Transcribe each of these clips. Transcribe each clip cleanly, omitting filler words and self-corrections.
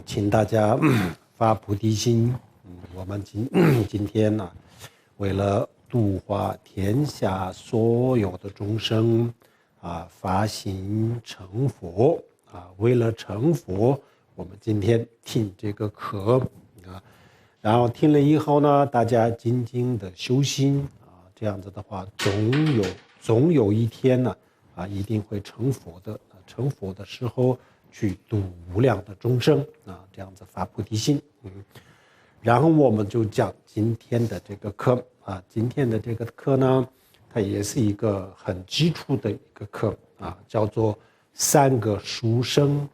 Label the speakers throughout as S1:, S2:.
S1: 请大家发菩提心。我们今天呢，为了度化天下所有的众生发心成佛为了成佛，我们今天听这个课然后听了以后呢，大家精进的修心这样子的话，总有一天呢一定会成佛的。成佛的时候去度无量的众生这样子发菩提心。然后我们就讲今天的这个课今天的这个课呢，它也是一个很基础的一个课叫做三个书生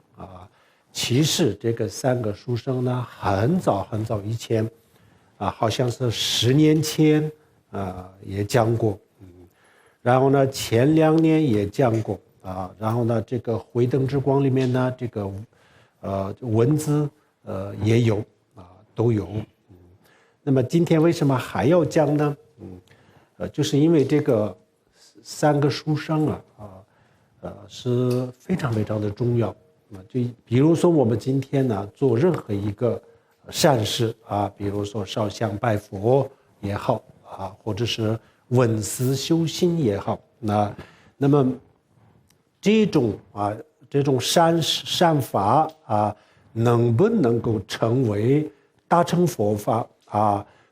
S1: 其实这个三个书生呢，很早以前好像是10年前也讲过，然后呢前2年也讲过然后呢这个慧灯之光里面呢，这个文字也有都有。那么今天为什么还要讲呢？就是因为这个三个书生是非常的重要。就比如说我们今天呢做任何一个善事比如说烧香拜佛也好或者是闻思修心也好，那么这种善法能不能够成为大乘佛法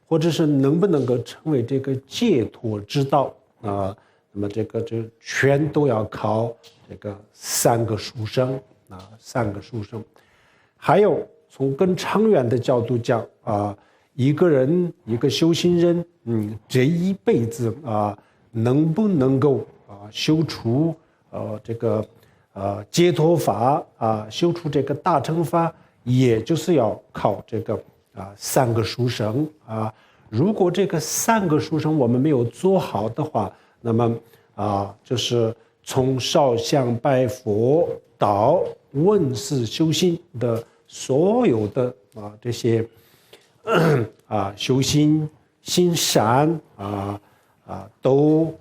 S1: 或者是能不能够成为这个解脱之道那么这全都要靠这个三个书生三个书生。还有从更长远的角度讲一个人一个修行人这一辈子能不能够修出这个解脱法修出这个大乘法，也就是要靠这个三个书生如果这个三个书生我们没有做好的话，那么就是从烧香拜佛到闻思修心的所有的这些修心心善都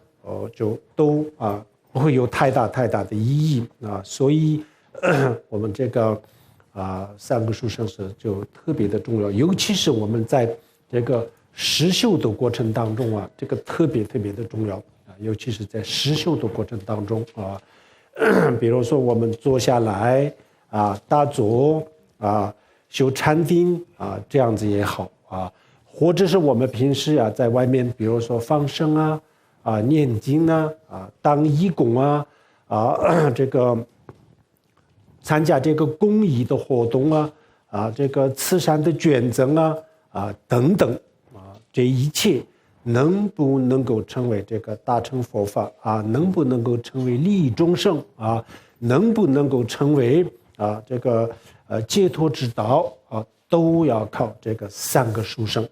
S1: 不会有太大的意义所以我们这个三个书生是就特别的重要，尤其是我们在这个实修的过程当中这个特别的重要尤其是在实修的过程当中比如说我们坐下来打坐修禅定这样子也好或者是我们平时在外面比如说放生念经当义工这个参加这个公益的活动这个慈善的捐赠等等这一切能不能够成为这个大乘佛法能不能够成为利益众生能不能够成为这个解脱之道都要靠这个三个书生。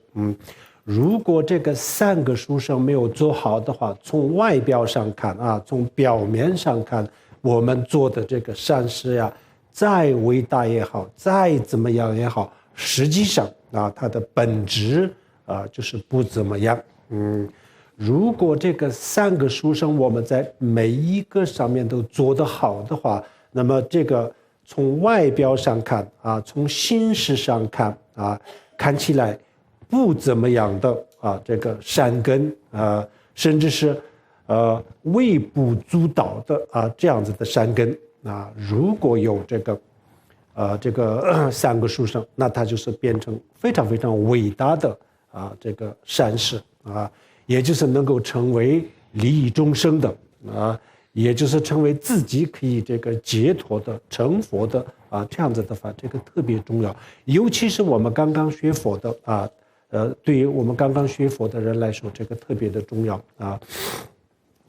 S1: 如果这个三个书生没有做好的话，从外表上看从表面上看，我们做的这个善事再伟大也好，再怎么样也好，实际上它的本质就是不怎么样。如果这个三个书生我们在每一个上面都做得好的话，那么这个从外表上看从心事上看看起来不怎么样的这个善根甚至是微不足道的这样子的善根如果有这个三个书生，那它就是变成非常伟大的这个善事也就是能够成为利益众生的也就是成为自己可以这个解脱的成佛的这样子的法，这个特别重要。尤其是我们刚刚学佛的对于我们刚刚学佛的人来说，这个特别的重要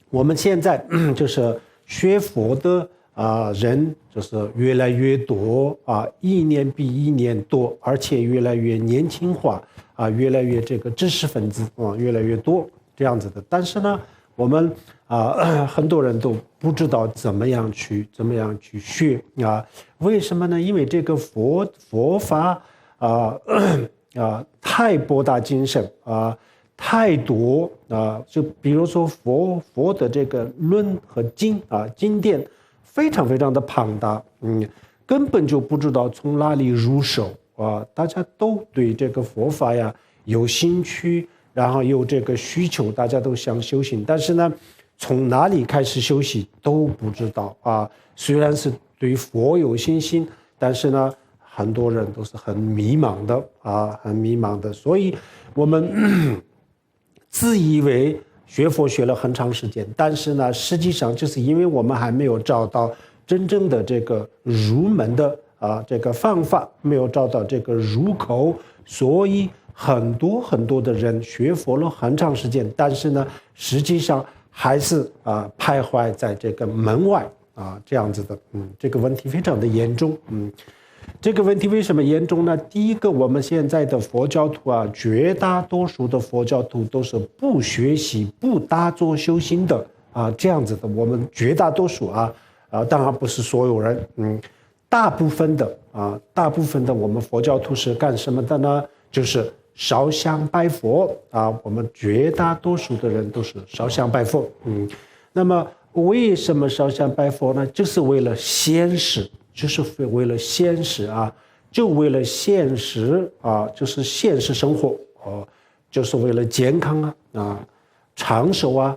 S1: 我们现在就是学佛的人就是越来越多一年比一年多，而且越来越年轻化越来越这个知识分子越来越多这样子的。但是呢，我们很多人都不知道怎么样去学为什么呢？因为这个佛法太博大精深太多就比如说佛的这个论和经经典非常的庞大根本就不知道从哪里入手啊。大家都对这个佛法呀有兴趣，然后有这个需求，大家都想修行，但是呢，从哪里开始修行都不知道啊。虽然是对佛有信心，但是呢，很多人都是很迷茫的啊，很迷茫的。所以我们自以为学佛学了很长时间，但是呢，实际上就是因为我们还没有找到真正的这个入门的这个方法，没有找到这个入口，所以很多的人学佛了很长时间，但是呢，实际上还是徘徊在这个门外这样子的。这个问题非常的严重。这个问题为什么严重呢？第一个，我们现在的佛教徒绝大多数的佛教徒都是不学习、不打坐修行的这样子的。我们绝大多数当然不是所有人，大部分的我们佛教徒是干什么的呢？就是烧香拜佛我们绝大多数的人都是烧香拜佛。那么为什么烧香拜佛呢？就是为了现实。就是为了现实就为了现实就是现实生活就是为了健康长寿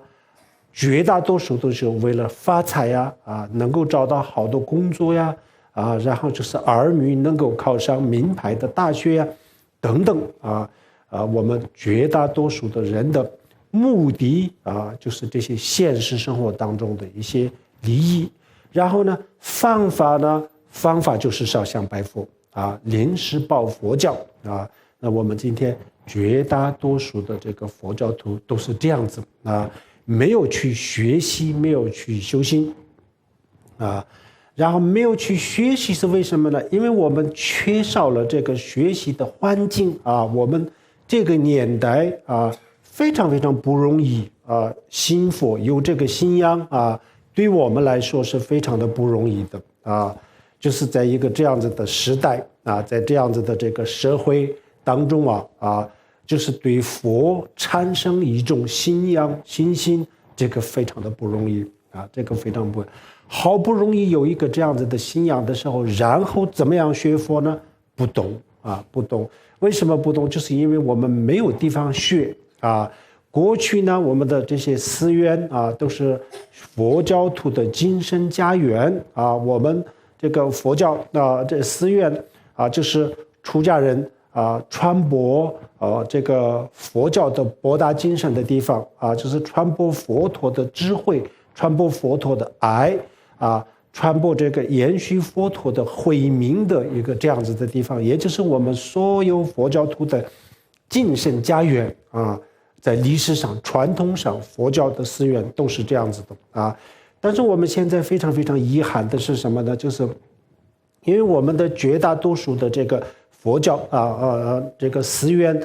S1: 绝大多数都是为了发财能够找到好的工作然后就是儿女能够考上名牌的大学等等我们绝大多数的人的目的就是这些现实生活当中的一些利益。然后呢，方法就是烧香拜佛临时抱佛脚那我们今天绝大多数的这个佛教徒都是这样子没有去学习，没有去修行然后没有去学习是为什么呢？因为我们缺少了这个学习的环境我们这个年代非常不容易信佛，有这个信仰对我们来说是非常的不容易的就是在一个这样子的时代在这样子的这个社会当中就是对佛产生一种信仰信心，这个非常的不容易这个非常不容易。好不容易有一个这样子的信仰的时候，然后怎么样学佛呢？不懂不懂。为什么不懂？就是因为我们没有地方学过去呢，我们的这些寺院都是佛教徒的精神家园我们这个佛教这寺院就是出家人传播这个佛教的博大精深的地方就是传播佛陀的智慧，传播佛陀的爱传播这个延续佛陀的慧命的一个这样子的地方，也就是我们所有佛教徒的精神家园在历史上传统上佛教的寺院都是这样子的但是我们现在非常遗憾的是什么呢？就是因为我们的绝大多数的这个佛教这个寺院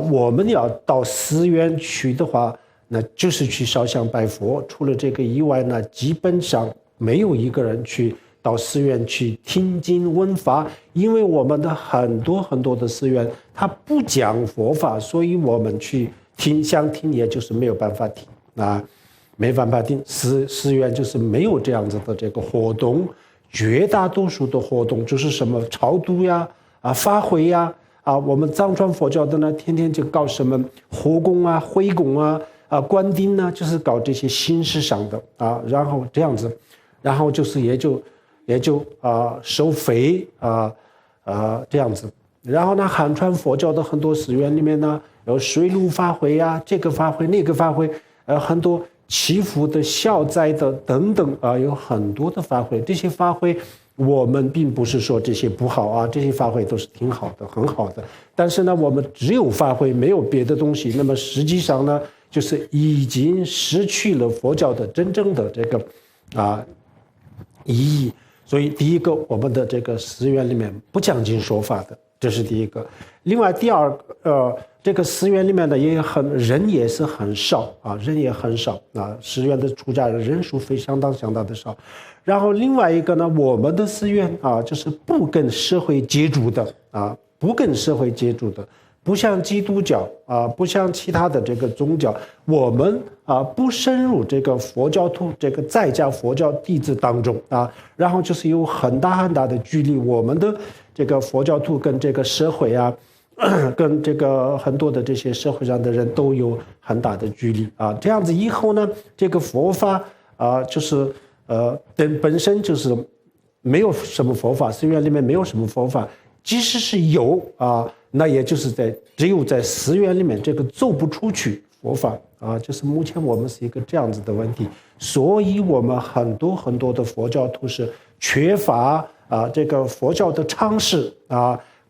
S1: 我们要到寺院去的话，那就是去烧香拜佛。除了这个以外呢，基本上没有一个人去到寺院去听经闻法，因为我们的很多的寺院它不讲佛法，所以我们去想听也就是没有办法听没办法听。寺院就是没有这样子的这个活动，绝大多数的活动就是什么超度法会我们藏传佛教的呢，天天就搞什么护供会供灌顶就是搞这些形式上的然后这样子，然后就是也就收费这样子。然后呢，汉传佛教的很多寺院里面呢，有水陆法会这个法会那个法会很多祈福的消灾的等等有很多的法会。这些法会我们并不是说这些不好这些法会都是挺好的，很好的。但是呢，我们只有法会没有别的东西，那么实际上呢，就是已经失去了佛教的真正的这个意义。所以第一个，我们的这个寺院里面不讲经说法的，这是第一个。另外第二这个寺院里面呢人也是很少人也很少寺院的出家人人数相当的少。然后另外一个呢，我们的寺院就是不跟社会接触的不跟社会接触的，不像基督教不像其他的这个宗教，我们不深入这个佛教徒这个在家佛教弟子当中然后就是有很大很大的距离，我们的这个佛教徒跟这个社会跟这个很多的这些社会上的人都有很大的距离这样子以后呢，这个佛法就是本身就是没有什么佛法，寺院里面没有什么佛法，即使是有那也就是只有在寺院里面这个走不出去佛法就是目前我们是一个这样子的问题，所以我们很多很多的佛教徒是缺乏这个佛教的常识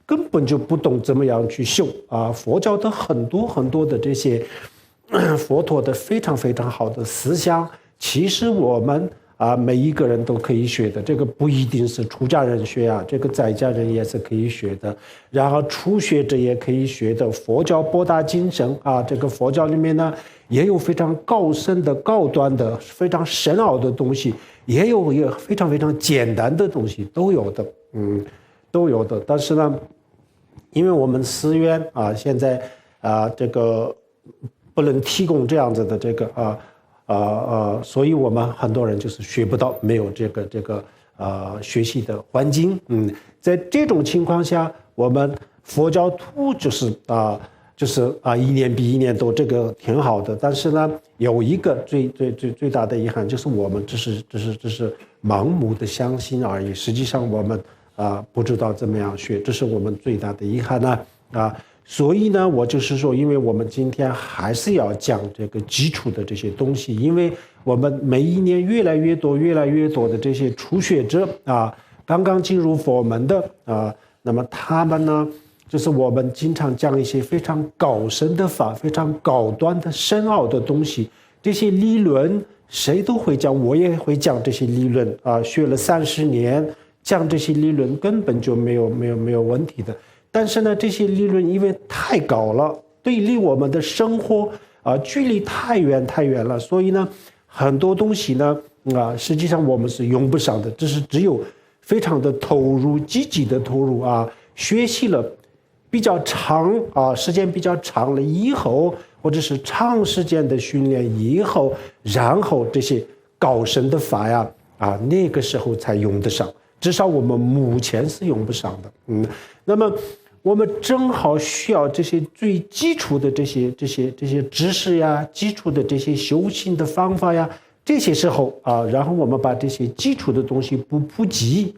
S1: 根本就不懂怎么样去修佛教的很多很多的这些佛陀的非常非常好的思想，其实我们每一个人都可以学的，这个不一定是出家人学这个在家人也是可以学的，然后初学者也可以学的。佛教博大精深这个佛教里面呢也有非常高深的高端的非常深奥的东西，也有非常非常简单的东西，都有的都有的。但是呢，因为我们寺院现在这个不能提供这样子的这个所以我们很多人就是学不到，没有这个学习的环境在这种情况下，我们佛教徒就是一年比一年都这个挺好的，但是呢有一个最大的遗憾，就是我们只是盲目的相信而已，实际上我们不知道怎么样学，这是我们最大的遗憾所以呢，我就是说，因为我们今天还是要讲这个基础的这些东西，因为我们每一年越来越多的这些初学者刚刚进入佛门的那么他们呢，就是我们经常讲一些非常高深的法，非常高端的深奥的东西，这些理论谁都会讲，我也会讲这些理论学了30年，讲这些理论根本就没有问题的。但是呢，这些理论因为太高了，对离我们的生活距离太远了，所以呢，很多东西呢实际上我们是用不上的，只有非常的投入，积极的投入学习了比较长时间比较长了以后，或者是长时间的训练以后，然后这些高深的法那个时候才用得上，至少我们目前是用不上的那么我们正好需要这些最基础的这些知识基础的这些修行的方法这些时候然后我们把这些基础的东西不普及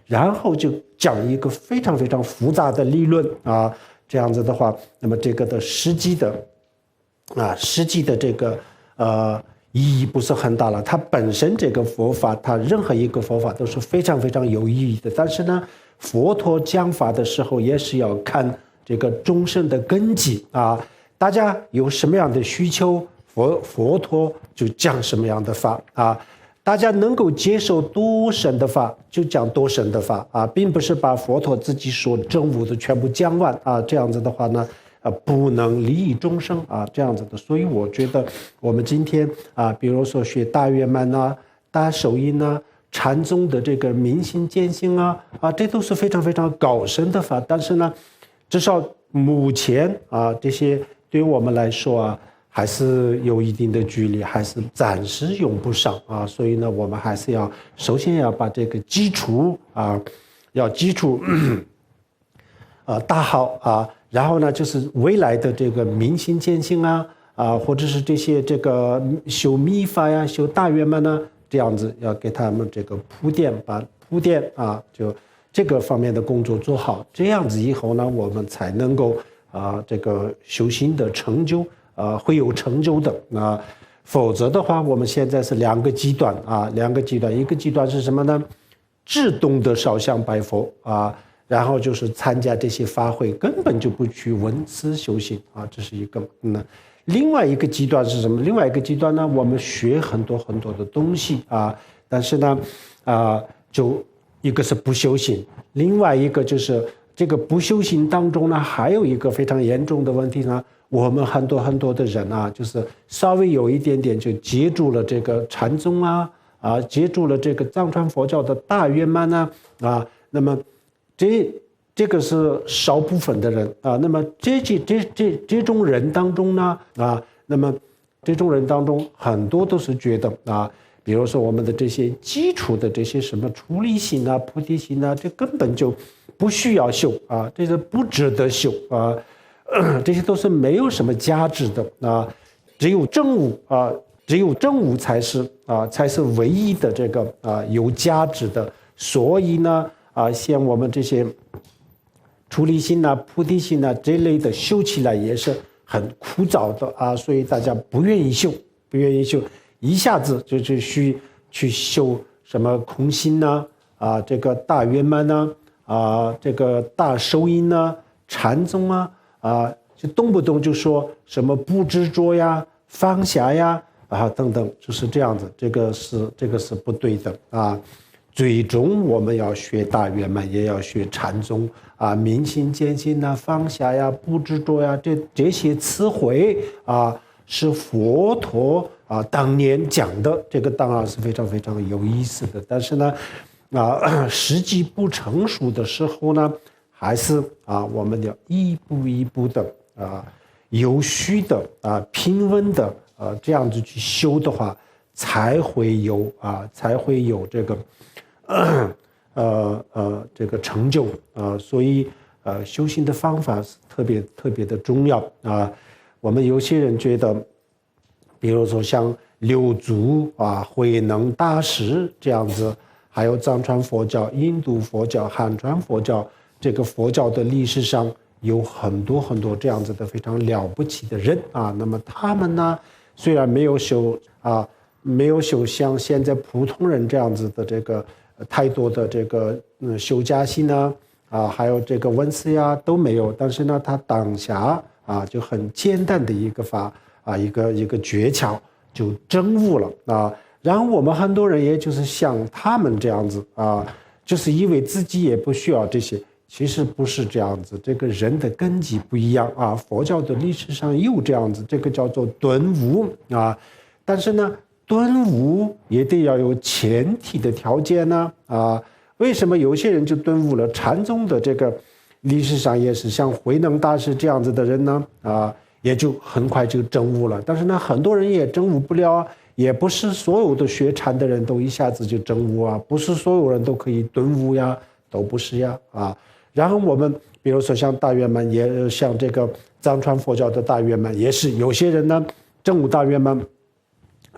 S1: 然后就讲一个非常非常复杂的理论这样子的话，那么这个的实际的这个意义不是很大了。它本身这个佛法，它任何一个佛法都是非常非常有意义的，但是呢，佛陀讲法的时候也是要看这个众生的根基大家有什么样的需求，佛陀就讲什么样的法大家能够接受多深的法就讲多深的法并不是把佛陀自己所证悟的全部讲完这样子的话呢不能利益众生这样子的。所以我觉得我们今天比如说学大圆满大手印禅宗的这个明心见性这都是非常非常高深的法，但是呢至少目前这些对于我们来说还是有一定的距离，还是暂时用不上所以呢我们还是首先要把这个基础要基础打好然后呢就是未来的这个明心见性或者是这些这个修密法修大圆满这样子要给他们这个把铺垫就这个方面的工作做好，这样子以后呢我们才能够这个修行的成就会有成就的否则的话我们现在是两个极端一个极端是什么呢？只懂得烧香拜佛然后就是参加这些法会，根本就不去闻思修行这是一个另外一个极端是什么？另外一个极端呢，我们学很多很多的东西但是呢就一个是不修行，另外一个就是这个不修行当中呢还有一个非常严重的问题呢，我们很多很多的人就是稍微有一点点就接触了这个禅宗接触了这个藏传佛教的大圆满那么这个是少部分的人啊。那么这种人当中呢那么这种人当中很多都是觉得比如说我们的这些基础的这些什么出离心菩提心这根本就不需要修这是不值得修这些都是没有什么价值的只有正悟只有正悟才是唯一的这个有价值的。所以呢像我们这些出离心菩提心这类的修起来也是很枯燥的所以大家不愿意修，一下子就去修什么空心这个大圆满这个大受因禅宗就动不动就说什么不执着呀、放下呀等等，就是这样子，这个是不对的最终我们要学大圆满，也要学禅宗明心见性放下呀、不执着呀，这些词汇是佛陀当年讲的，这个当然是非常非常有意思的。但是呢时机不成熟的时候呢，还是我们要一步一步的有序的平稳的这样子去修的话，才会有这个这个成就所以修行的方法是特别的重要我们有些人觉得，比如说像六祖慧能大师这样子，还有藏传佛教、印度佛教、汉传佛教，这个佛教的历史上有很多很多这样子的非常了不起的人那么他们呢，虽然没有修像现在普通人这样子的这个太多的这个修家心还有这个文思都没有，但是呢他当下就很简单的一个一个诀窍就证悟了然后我们很多人也就是像他们这样子就是以为自己也不需要这些，其实不是这样子，这个人的根基不一样佛教的历史上有这样子，这个叫做顿悟但是呢顿悟也得要有前提的条件为什么有些人就顿悟了？禅宗的这个历史上也是像慧能大师这样子的人呢也就很快就证悟了。但是呢很多人也证悟不了也不是所有的学禅的人都一下子就证悟不是所有人都可以顿悟都不是然后我们比如说像大圆满，也像这个藏传佛教的大圆满，也是有些人呢证悟大圆满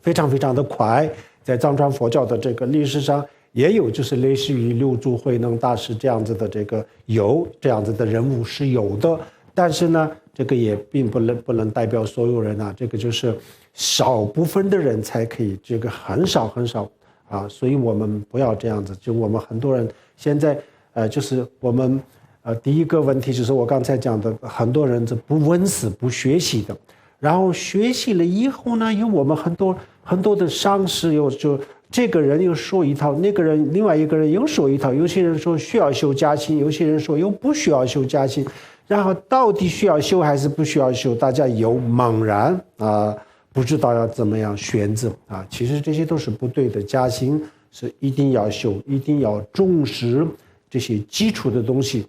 S1: 非常非常的快，在藏传佛教的这个历史上也有，就是类似于六祖慧能大师这样子的这样子的人物是有的，但是呢这个也并不能代表所有人这个就是少部分的人才可以，这个很少很少所以我们不要这样子。就我们很多人现在就是我们第一个问题就是我刚才讲的，很多人是不闻思不学习的，然后学习了以后呢，有我们很多的上师就这个人又说一套，那个人另外一个人又说一套，有些人说需要修家心，有些人说又不需要修家心，然后到底需要修还是不需要修，大家有茫然不知道要怎么样选择其实这些都是不对的。家心是一定要修，一定要重视这些基础的东西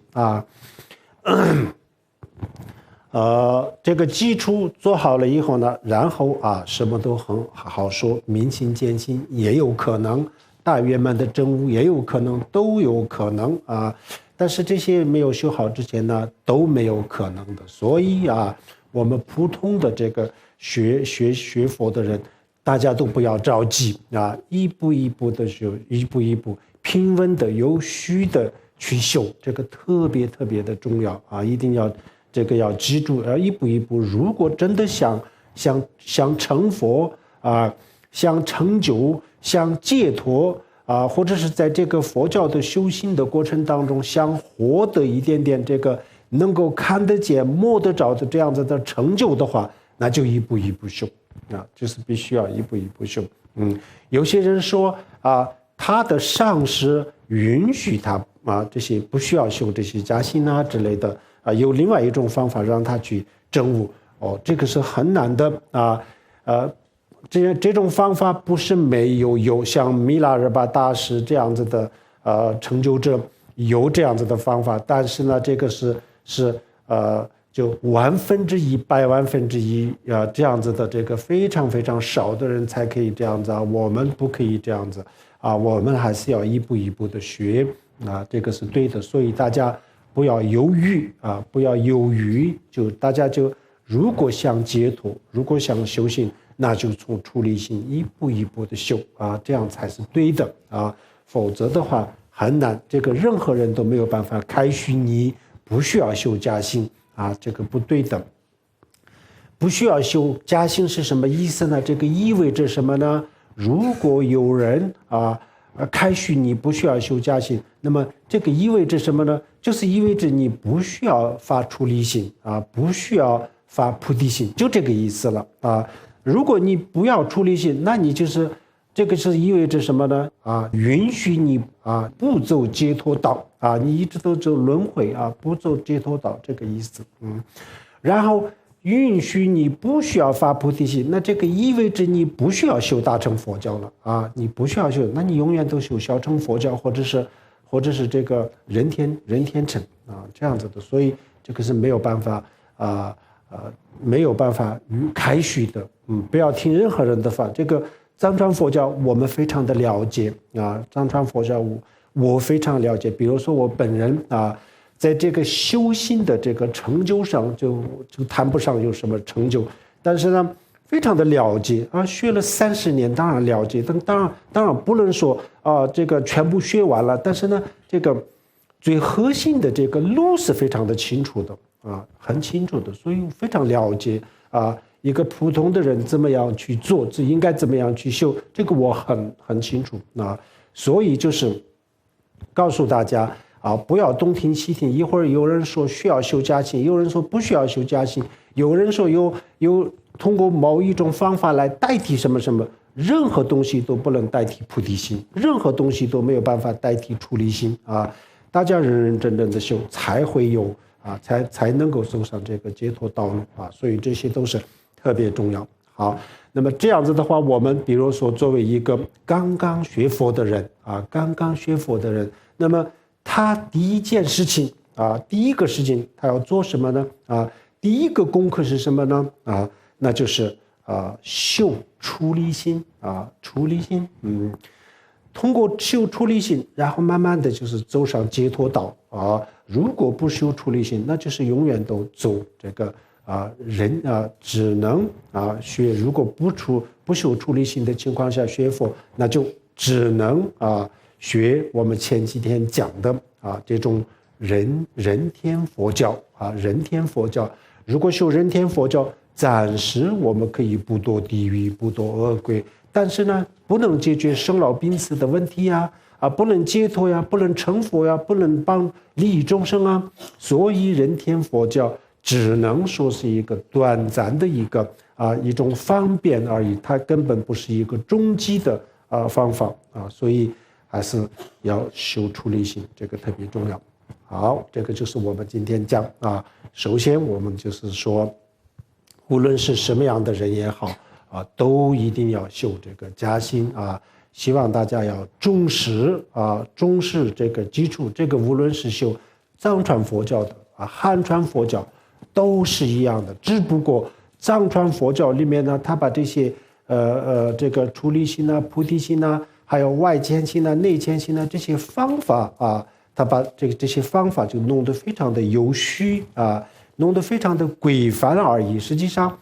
S1: 这个基础做好了以后呢，然后什么都很好说，明心见性也有可能，大圆满的证悟也有可能，都有可能但是这些没有修好之前呢，都没有可能的。所以我们普通的这个学佛的人，大家都不要着急一步一步的修，一步一步平稳的有序的去修，这个特别特别的重要一定要这个要记住，一步一步。如果真的想成佛想成就，想解脱或者是在这个佛教的修行的过程当中，想获得一点点这个能够看得见摸得着的这样子的成就的话，那就一步一步修就是必须要一步一步修有些人说他的上师允许他这些不需要修这些家心之类的有另外一种方法让他去证悟这个是很难的这种方法不是没有像米拉热巴大师这样子的成就者有这样子的方法，但是呢，这个是就1/1000、100,000,000,000这样子的这个非常非常少的人才可以这样子啊，我们不可以这样子啊，我们还是要一步一步的学啊，这个是对的，所以大家不要犹豫啊，不要犹豫，大家如果想解脱，如果想修行，那就从出离心一步一步的修啊，这样才是对的啊，否则的话很难，这个任何人都没有办法开许你不需要修加行啊，这个不对的。不需要修加行是什么意思呢？这个意味着什么呢？如果有人开许你不需要修加行，那么这个意味着什么呢？就是意味着你不需要发出离心啊，不需要发菩提心，就这个意思了啊。如果你不要出离心，那你就是这个是意味着什么呢？允许你不走解脱道啊，你一直都走轮回啊，不走解脱道，这个意思。然后允许你不需要发菩提心，那这个意味着你不需要修大乘佛教了啊，你不需要修，那你永远都修小乘佛教，或者是这个人天乘啊，这样子的，所以这个是没有办法没有办法开许的。不要听任何人的话。这个藏传佛教我们非常的了解啊，藏传佛教我非常了解。比如说我本人在这个修心的这个成就上就谈不上有什么成就，但是呢非常的了解啊，学了30年，当然了解，但当然不能说这个全部学完了，但是呢这个最核心的这个路是非常的清楚的很清楚的，所以非常了解一个普通的人怎么样去做，应该怎么样去修，这个我很清楚所以就是告诉大家不要东听西听，一会儿有人说需要修加行，有人说不需要修加行，有人说有通过某一种方法来代替什么什么，任何东西都不能代替菩提心，任何东西都没有办法代替出离心大家认真的修才会有才能够走上这个解脱道路所以这些都是特别重要。好，那么这样子的话，我们比如说作为一个刚刚学佛的人那么他第一件事情第一个事情他要做什么呢第一个功课是什么呢那就是修出离心出离心通过修出离心，然后慢慢的就是走上解脱道如果不修出离心，那就是永远都走这个人只能学，如果不修出离心的情况下学佛，那就只能学我们前几天讲的这种人天佛教人天佛教。如果修人天佛教，暂时我们可以不堕地狱，不堕恶鬼，但是呢不能解决生老病死的问题不能解脱不能成佛不能帮利益众生所以人天佛教只能说是一个短暂的一种方便而已，它根本不是一个终极的方法所以还是要修出离心，这个特别重要。好，这个就是我们今天讲首先我们就是说，无论是什么样的人也好都一定要修这个加行希望大家要重视这个基础，这个无论是修藏传佛教的汉传佛教都是一样的，只不过藏传佛教里面呢，他把这些这个出离心菩提心还有外见心内见心这些方法他把这些方法就弄得非常的有序弄得非常的规范而已。实际上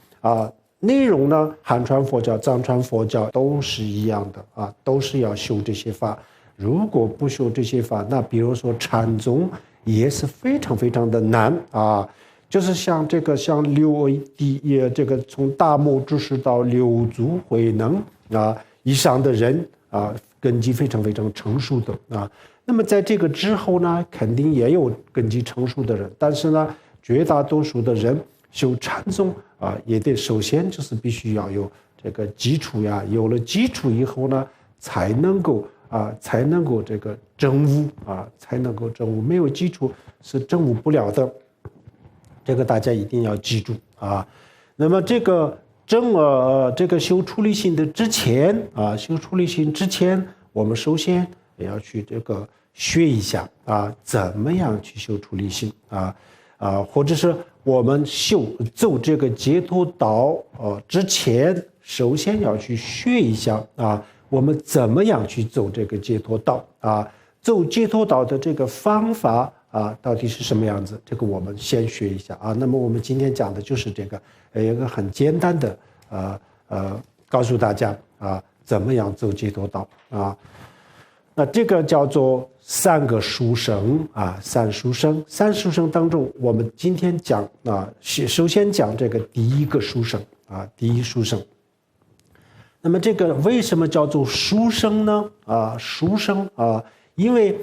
S1: 内容呢，汉传佛教、藏传佛教都是一样的都是要修这些法。如果不修这些法，那比如说禅宗也是非常非常的难就是像六地这个从大拇指师到六祖慧能以上的人根基非常非常成熟的那么在这个之后呢，肯定也有根基成熟的人，但是呢，绝大多数的人修禅宗也得首先就是必须要有这个基础有了基础以后呢，才能够这个证悟才能够证悟，没有基础是证悟不了的，这个大家一定要记住那么这个修出离心的之前修出离心之前，我们首先也要去这个学一下啊，怎么样去修出离心或者是我们走这个解脱道之前，首先要去学一下我们怎么样去走这个解脱道走解脱道的这个方法到底是什么样子？这个我们先学一下那么我们今天讲的就是这个，一个很简单的告诉大家怎么样走解脱道那这个叫做三个殊胜三殊胜当中，我们今天讲首先讲这个第一个殊胜第一殊胜。那么这个为什么叫做殊胜呢？殊胜因为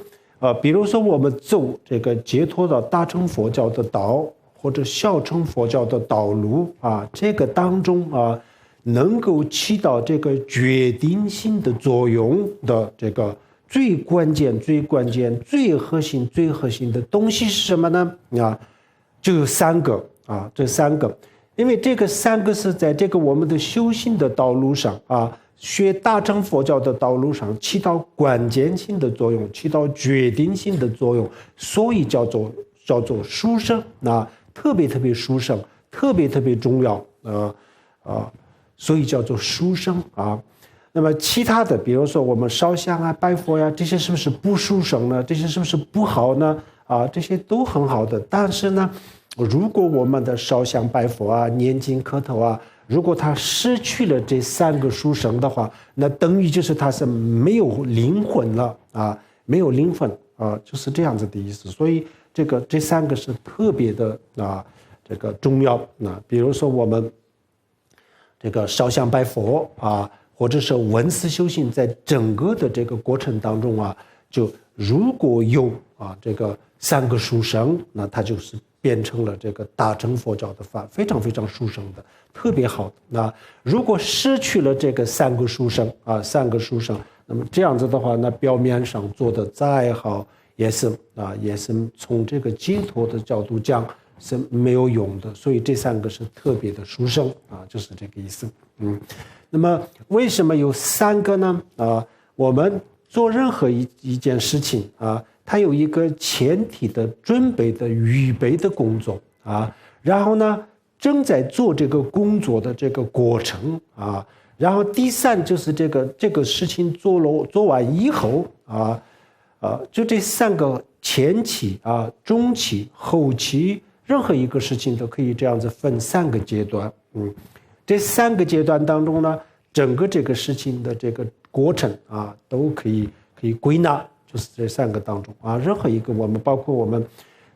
S1: 比如说我们走这个解脱的大乘佛教的道，或者小乘佛教的道路这个当中能够起到这个决定性的作用的这个最关键、最核心的东西是什么呢？就有三个这三个，因为这个三个是在这个我们的修行的道路上学大乘佛教的道路上起到关键性的作用，起到决定性的作用，所以叫做殊胜特别殊胜，特别重要所以叫做殊胜那么其他的，比如说我们烧香拜佛这些是不是不殊胜呢？这些是不是不好呢？这些都很好的，但是呢，如果我们的烧香拜佛念经磕头如果它失去了这三个殊胜的话，那等于就是它是没有灵魂了没有灵魂就是这样子的意思。所以这三个是特别的这个重要比如说我们这个烧香拜佛或者是闻思修行，在整个的这个过程当中就如果有这个三个殊胜，那它就是变成了这个大乘佛教的法，非常殊胜的，特别好的。那如果失去了这个三个殊胜那么这样子的话，那表面上做的再好，也是从这个解脱的角度讲是没有用的。所以这三个是特别的殊胜就是这个意思。那么为什么有三个呢？我们做任何一件事情它有一个前提的准备的预备的工作然后呢正在做这个工作的这个过程然后第三就是这个事情做完以后就这三个前期中期后期，任何一个事情都可以这样子分三个阶段这三个阶段当中呢，整个这个事情的这个过程都可以归纳，就是这三个当中任何一个我们包括我们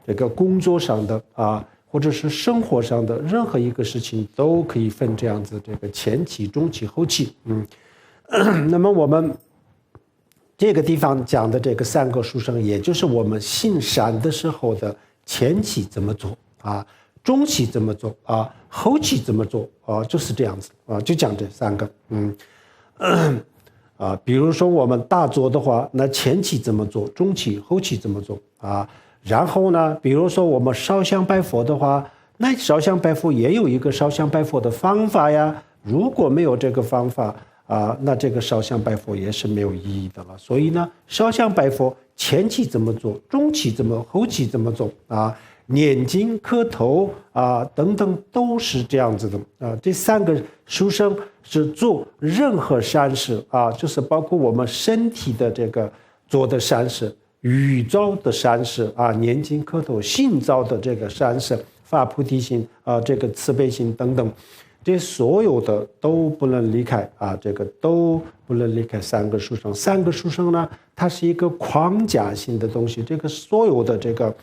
S1: 这个工作上的或者是生活上的任何一个事情都可以分这样子这个前期、中期、后期那么我们这个地方讲的这个三个殊胜，也就是我们行善的时候的前期怎么做中期怎么做后期怎么做就是这样子就讲这三个比如说我们大做的话，那前期怎么做，中期后期怎么做然后呢比如说我们烧香拜佛的话，那烧香拜佛也有一个烧香拜佛的方法呀，如果没有这个方法那这个烧香拜佛也是没有意义的了。所以呢烧香拜佛前期怎么做，中期怎么，后期怎么做念经磕头等等都是这样子的这三个殊胜是做任何善事就是包括我们身体的这个做的善事，语造的善事念经磕头信造的这个善事，发菩提心这个慈悲心等等，这所有的都不能离开这个都不能离开三个殊胜。三个殊胜呢，它是一个框架性的东西，这个所有的这个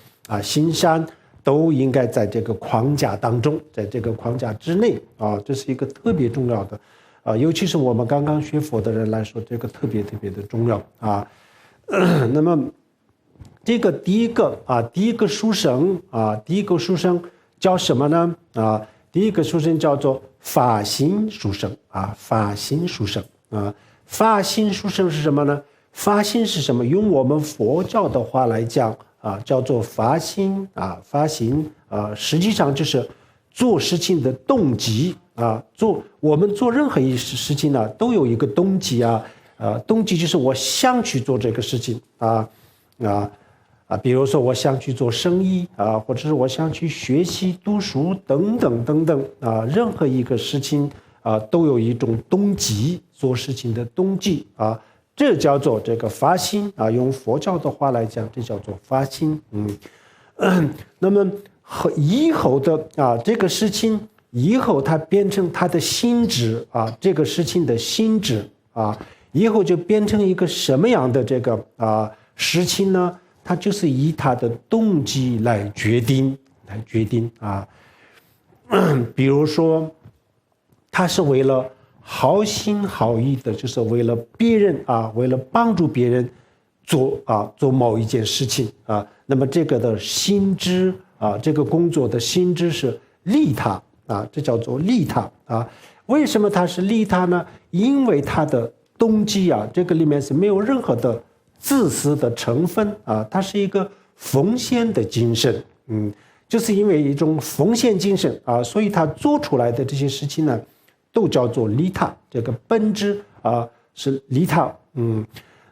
S1: 行善都应该在这个框架当中，在这个框架之内这是一个特别重要的尤其是我们刚刚学佛的人来说，这个特别的重要那么这个第一个殊胜叫什么呢第一个殊胜叫做法心殊胜法心殊胜法心殊胜是什么呢？法心是什么？用我们佛教的话来讲叫做发心发心实际上就是做事情的动机我们做任何一事情呢，都有一个动机动机就是我想去做这个事情比如说我想去做生意或者是我想去学习读书等等等等任何一个事情都有一种动机，做事情的动机这叫做这个发心用佛教的话来讲，这叫做发心。那么以后的这个事情以后它变成它的心智这个事情的心智以后就变成一个什么样的这个事情呢？它就是以它的动机来决定比如说它是为了好心好意的，就是为了别人为了帮助别人做某一件事情那么这个的心智这个工作的心智是利他这叫做利他为什么它是利他呢？因为它的动机这个里面是没有任何的自私的成分它是一个奉献的精神就是因为一种奉献精神所以他做出来的这些事情呢都叫做利他，这个本质是利他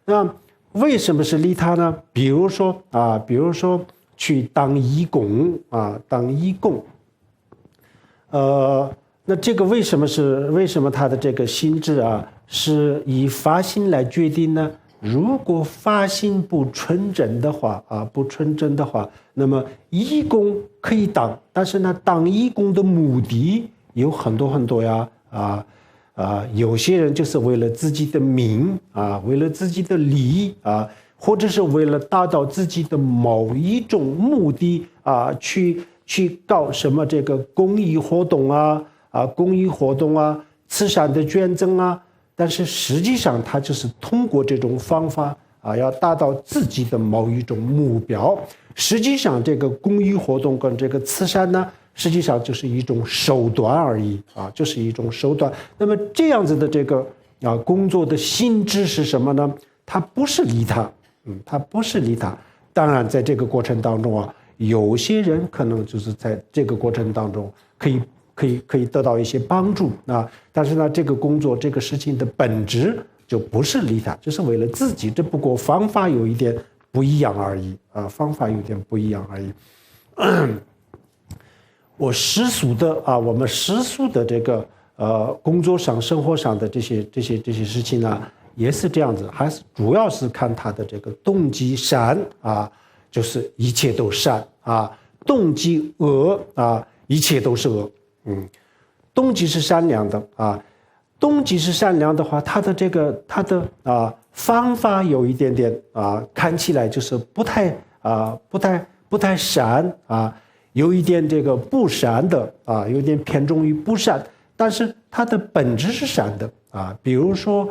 S1: 那为什么是利他呢？比如说去当义工当义工那这个为什么他的这个心智是以发心来决定呢？如果发心不纯正的话那么义工可以当，但是呢当义工的目的有很多有些人就是为了自己的名为了自己的利益或者是为了达到自己的某一种目的去搞什么这个公益活动慈善的捐赠但是实际上他就是通过这种方法要达到自己的某一种目标。实际上这个公益活动跟这个慈善呢实际上就是一种手段而已就是一种手段。那么这样子的这个工作的性质是什么呢？它不是利他它不是利他。当然在这个过程当中有些人可能就是在这个过程当中可以得到一些帮助但是呢这个工作这个事情的本质就不是利他，就是为了自己，只不过方法有一点不一样而已方法有点不一样而已我们世俗的这个工作上生活上的这些事情呢也是这样子，还是主要是看他的这个动机善就是一切都善动机恶一切都是恶动机是善良的动机是善良的话，他的方法有一点点看起来就是不太善有一点这个不善的有点偏重于不善，但是它的本质是善的比如说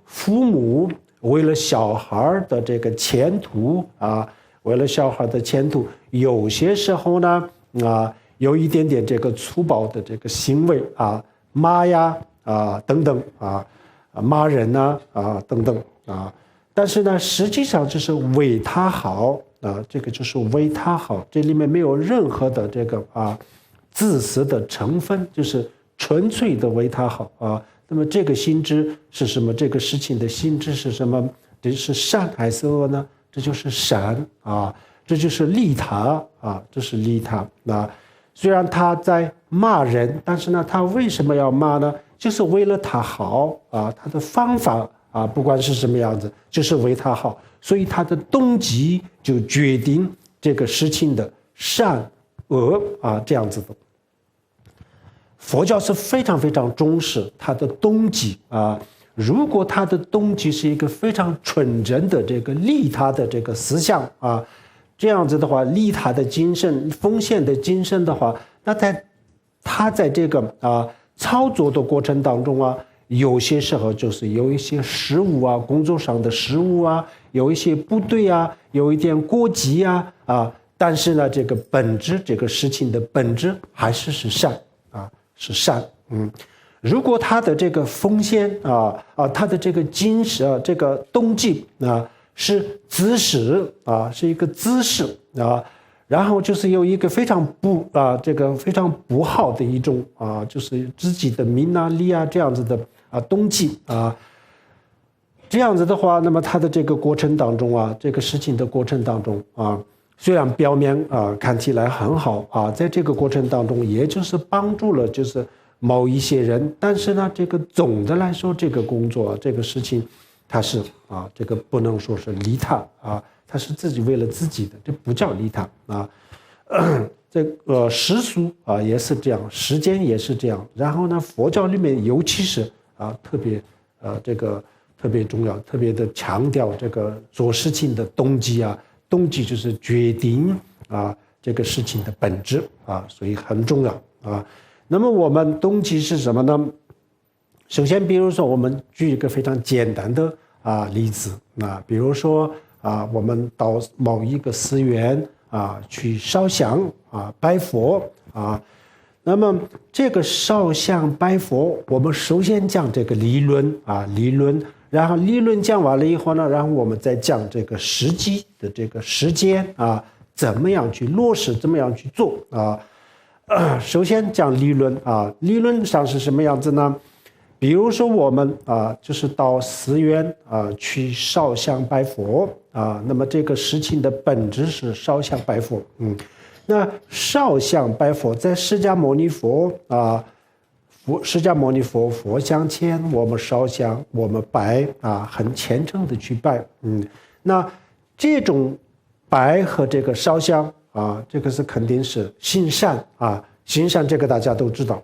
S1: 父母为了小孩的这个前途有些时候呢有一点点这个粗暴的这个行为骂呀等等骂人等等但是呢实际上就是为他好这个就是为他好，这里面没有任何的这个自私的成分，就是纯粹的为他好那么这个心智是什么？这个事情的心智是什么？这是善还是恶呢？这就是善这就是利他这是利他虽然他在骂人，但是呢他为什么要骂呢？就是为了他好他的方法不管是什么样子就是为他好，所以他的动机就决定这个事情的善恶这样子的。佛教是非常非常重视他的动机如果他的动机是一个非常纯真的这个利他的这个思想这样子的话，利他的精神奉献的精神的话，那他在这个操作的过程当中有些时候就是有一些失误工作上的失误有一些不对有一点过激但是呢这个本质这个事情的本质还是善是善如果他的这个奉献他的这个精神这个动机是姿势是一个姿势然后就是有一个非常不好的一种就是自己的名利这样子的动机这样子的话，那么它的这个过程当中啊，这个事情的过程当中啊，虽然表面看起来很好啊，在这个过程当中，也就是帮助了就是某一些人，但是呢，这个总的来说，这个工作这个事情，它是这个不能说是利他它是自己为了自己的，这不叫利他这个世俗也是这样，时间也是这样。然后呢，佛教里面尤其是特别这个特别重要，特别的强调这个做事情的动机动机就是决定这个事情的本质所以很重要那么我们动机是什么呢？首先，比如说我们举一个非常简单的例子比如说我们到某一个寺院去烧香拜佛那么这个烧香拜佛，我们首先讲这个理论然后理论讲完了以后呢，然后我们再讲这个实际的这个时间怎么样去落实，怎么样去做首先讲理论理论上是什么样子呢？比如说我们就是到寺院去烧香拜佛那么这个事情的本质是烧香拜佛那烧香拜佛在释迦牟尼佛释迦牟尼佛佛像前我们烧香，我们拜很虔诚的去拜那这种拜和这个烧香这个是肯定是行善行善这个大家都知道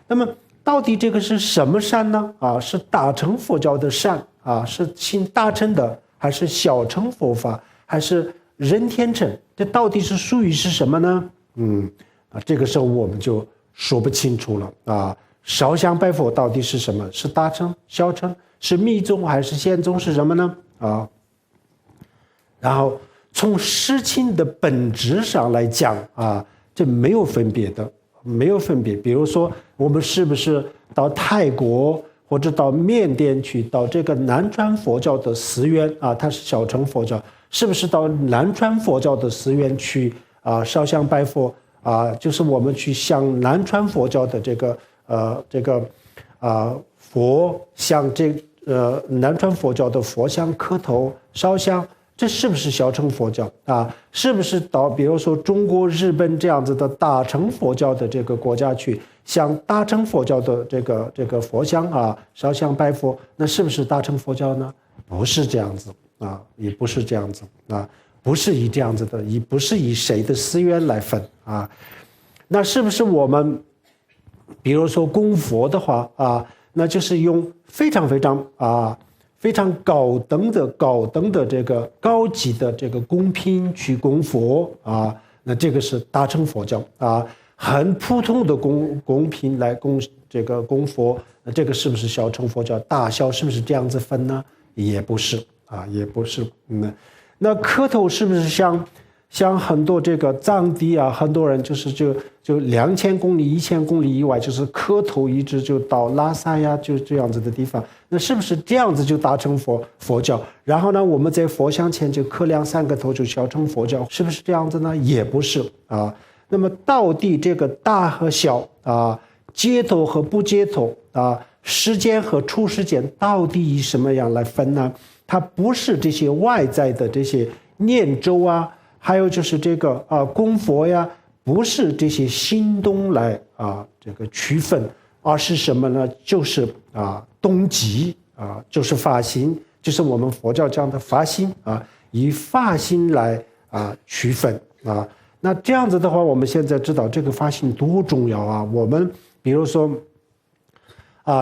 S1: 那么到底这个是什么善呢是大乘佛教的善是行大乘的，还是小乘佛法，还是人天乘？这到底是属于是什么呢？这个时候我们就说不清楚了烧香拜佛到底是什么？是大乘、小乘，是密宗还是显宗，是什么呢？然后从事情的本质上来讲这没有分别的，没有分别。比如说，我们是不是到泰国或者到缅甸去，到这个南传佛教的寺院它是小乘佛教，是不是到南传佛教的寺院去烧香拜佛就是我们去向南传佛教的这个佛向南传佛教的佛像磕头烧香，这是不是小乘佛教是不是到比如说中国、日本这样子的大乘佛教的这个国家去向大乘佛教的这个佛像烧香拜佛，那是不是大乘佛教呢？不是这样子也不是这样子不是以这样子的，也不是以谁的寺院来分那是不是我们比如说供佛的话那就是用非常高等的这个高级的这个供品去供佛那这个是大乘佛教很普通的供品来供佛，那这个是不是小乘佛教？大小是不是这样子分呢？也不是也不是那磕头是不是像很多这个藏地很多人就2000公里、1000公里以外，就是磕头一直就到拉萨就这样子的地方，那是不是这样子就大乘佛教？然后呢，我们在佛像前就磕2-3个头就小乘佛教，是不是这样子呢？也不是那么到底这个大和小接头和不接头时间和出时间到底以什么样来分呢？它不是这些外在的这些念咒还有就是这个供佛不是这些行动来这个区分，而是什么呢？就是动机就是发心，就是我们佛教讲的发心以发心来区分那这样子的话，我们现在知道这个发心多重要我们比如说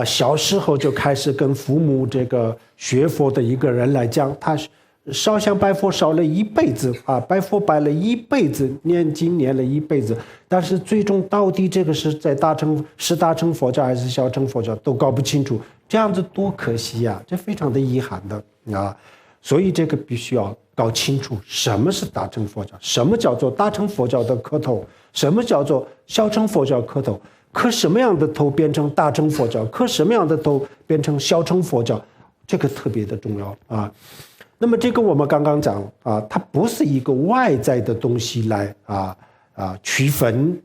S1: 小时候就开始跟父母这个学佛的一个人来讲，他烧香拜佛烧了一辈子拜佛拜了一辈子，念经念了一辈子，但是最终到底这个是在大乘佛教还是小乘佛教都搞不清楚，这样子多可惜这非常的遗憾的所以这个必须要搞清楚什么是大乘佛教，什么叫做大乘佛教的磕头，什么叫做小乘佛教磕头，磕什么样的头变成大乘佛教，磕什么样的头变成小乘佛教，这个特别的重要那么这个我们刚刚讲它不是一个外在的东西来区分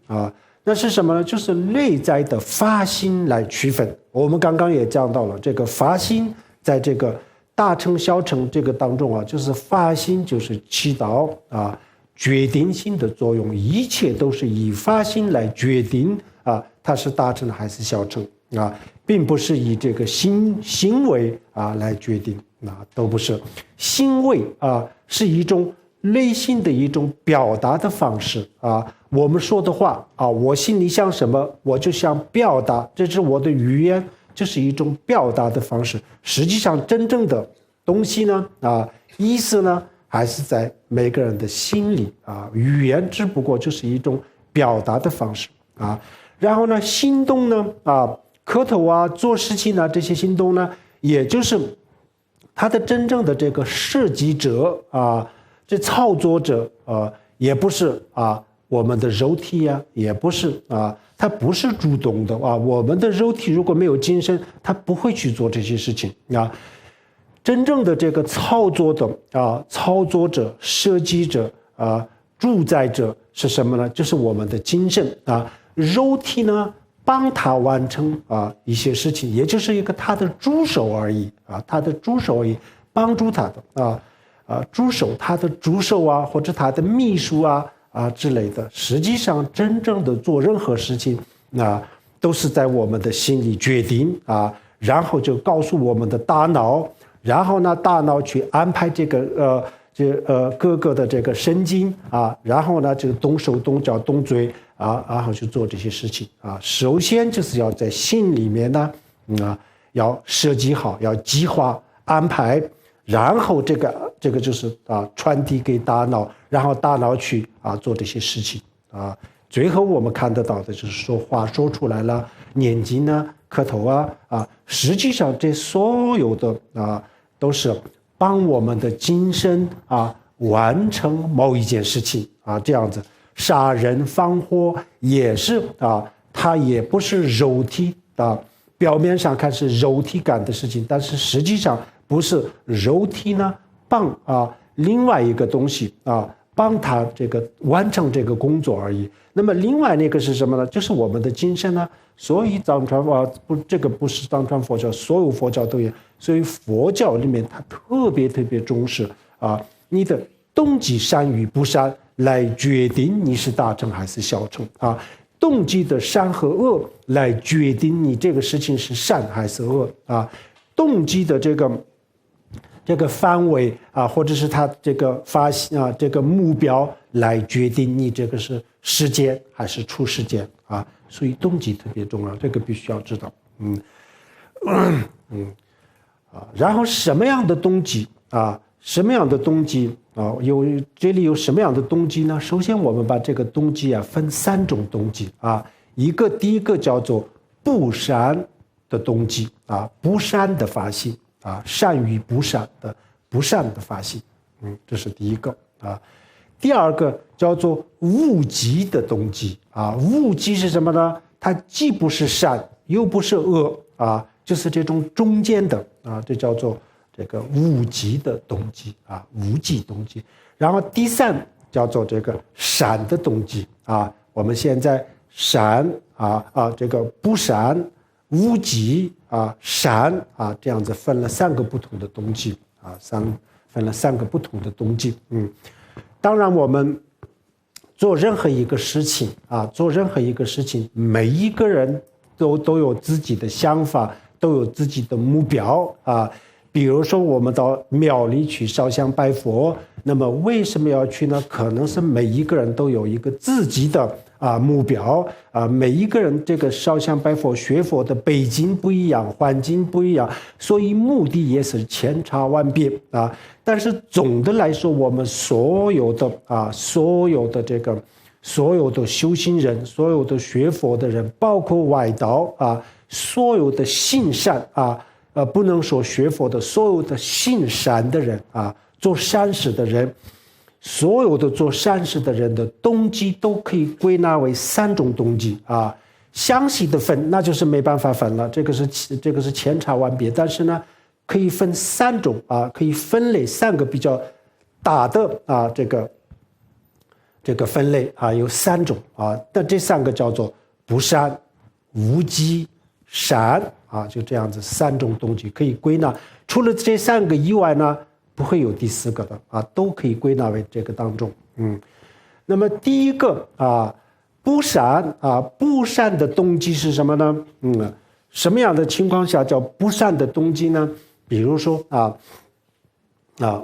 S1: 那是什么呢？就是内在的发心来区分。我们刚刚也讲到了这个发心，在这个大乘小乘这个当中啊，就是发心就是起到啊决定性的作用，一切都是以发心来决定啊，它是大乘还是小乘啊，并不是以这个行为啊来决定，都不是。行为啊是一种内心的一种表达的方式啊，我们说的话啊，我心里想什么，我就想表达，这是我的语言，这是一种表达的方式。实际上，真正的东西呢，意思呢，还是在每个人的心里啊。语言只不过就是一种表达的方式啊。然后呢，行动呢，磕头啊，做事情啊，这些行动呢，也就是他的真正的这个设计者啊，这操作者也不是我们的肉体呀，也不是它不是主动的我们的肉体如果没有精神，它不会去做这些事情真正的这个操作的操作者、设计者主宰者是什么呢？就是我们的精神肉体呢帮他完成一些事情，也就是一个他的助手而已他的助手而已，帮助他的助手，他的助手或者他的秘书之类的。实际上，真正的做任何事情都是在我们的心里决定然后就告诉我们的大脑，然后呢，大脑去安排这个各个的这个神经然后呢，就动手动脚动嘴然后去做这些事情首先就是要在心里面呢要设计好，要计划安排，然后这个就是传递给大脑，然后大脑去做这些事情最后我们看得到的就是说话说出来了，念经呢，磕头实际上这所有的都是帮我们的精神完成某一件事情这样子。杀人放火也是它也不是肉体表面上看是肉体干的事情，但是实际上不是肉体呢帮另外一个东西帮他这个完成这个工作而已。那么另外那个是什么呢？就是我们的精神呢。所以藏传这个不是藏传佛教，所有佛教都有。所以佛教里面它特别重视你的动机善与不善来决定你是大乘还是小乘动机的善和恶来决定你这个事情是善还是恶动机的这个范围或者是它这个这个目标来决定你这个是世间还是出世间所以动机特别重要，这个必须要知道然后什么样的动机什么样的动机这里有什么样的动机呢？首先我们把这个动机分3种动机第一个叫做不善的动机不善的发心善与不善的不善的发心这是第一个第二个叫做无记的动机无记是什么呢？它既不是善又不是恶就是这种中间的这叫做这个无记的动机无记动机。然后第3叫做这个善的动机我们现在善这个不善无记善这样子分了3个不同的动机分了3个不同的动机当然我们做任何一个事情每一个人都有自己的想法，都有自己的目标比如说我们到庙里去烧香拜佛，那么为什么要去呢？可能是每一个人都有一个自己的目标每一个人这个烧香拜佛学佛的背景不一样，环境不一样，所以目的也是千差万别但是总的来说，我们所有的修行人，所有的学佛的人，包括外道所有的信善不能说学佛的，所有的信善的人做善事的人，所有的做善事的人的动机都可以归纳为3种动机详细的分那就是没办法分了，这个是千差万别，但是呢可以分3种可以分类3个比较大的这个分类有3种但这3个叫做不善、无记、善就这样子3种动机可以归纳除了这3个以外呢，不会有第4个的啊，都可以归纳为这个当中。那么第一个啊，不善啊，不善的动机是什么呢？什么样的情况下叫不善的动机呢？比如说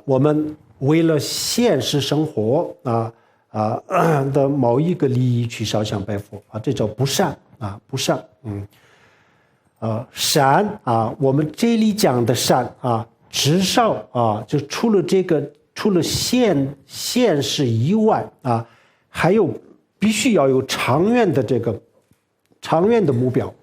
S1: 我们为了现实生活的某一个利益去烧香拜佛啊，这叫不善啊，不善。善啊，我们这里讲的善啊，至少啊，就除了现实以外啊，还有必须要有长远的目标，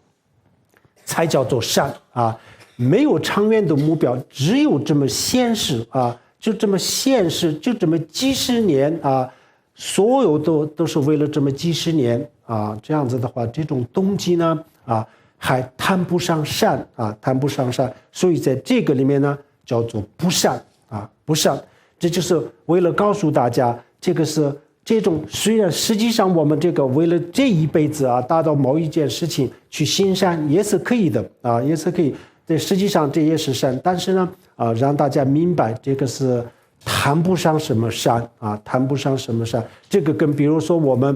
S1: 才叫做善啊。没有长远的目标，只有这么现实啊，就这么现实，就这么几十年啊，所有都是为了这么几十年啊，这样子的话，这种动机呢还谈不上善啊，谈不上善，所以在这个里面呢，叫做不善啊，不善。这就是为了告诉大家，这个是这种虽然实际上我们这个为了这一辈子啊，达到某一件事情去行善也是可以的啊，也是可以。这实际上这也是善，但是呢让大家明白这个是谈不上什么善啊，谈不上什么善。这个跟比如说我们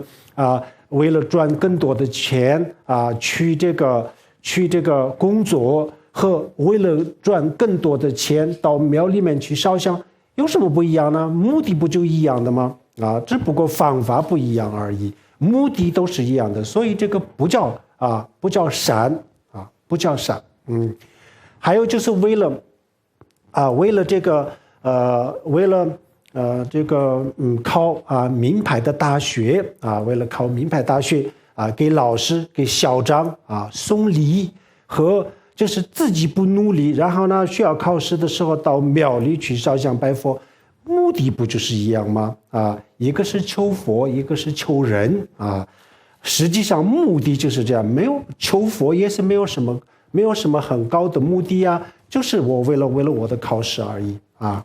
S1: 为了赚更多的钱啊，去这个工作，和为了赚更多的钱到庙里面去烧香有什么不一样呢？目的不就一样的吗？只不过方法不一样而已，目的都是一样的，所以这个不叫善啊，不叫善。还有就是为了考名牌的大学啊，为了考名牌大学啊，给老师给校长送礼，和就是自己不努力，然后呢需要考试的时候到庙里去烧香拜佛，目的不就是一样吗？一个是求佛，一个是求人啊。实际上目的就是这样，没有求佛也是没有什么很高的目的啊，就是我为了我的考试而已啊。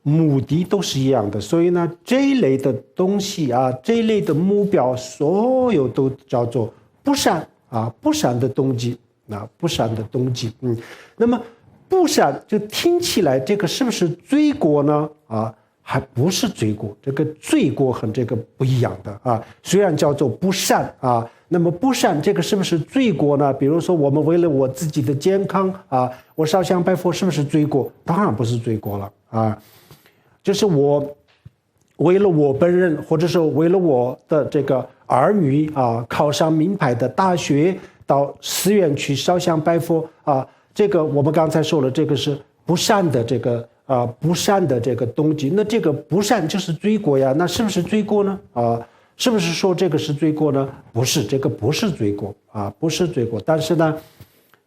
S1: 目的都是一样的，所以呢，这一类的东西啊，这一类的目标，所有都叫做不善啊，不善的动机啊，不善的动机。那么不善就听起来这个是不是罪过呢？还不是罪过，这个罪过和这个不一样的啊。虽然叫做不善啊，那么不善这个是不是罪过呢？比如说我们为了我自己的健康啊，我烧香拜佛是不是罪过？当然不是罪过了啊。就是我为了我本人，或者说为了我的这个儿女啊，考上名牌的大学，到寺院去烧香拜佛啊，这个我们刚才说了，这个是不善的不善的这个动机。那这个不善就是罪过呀，那是不是罪过呢？是不是说这个是罪过呢？不是，这个不是罪过啊，不是罪过。但是呢，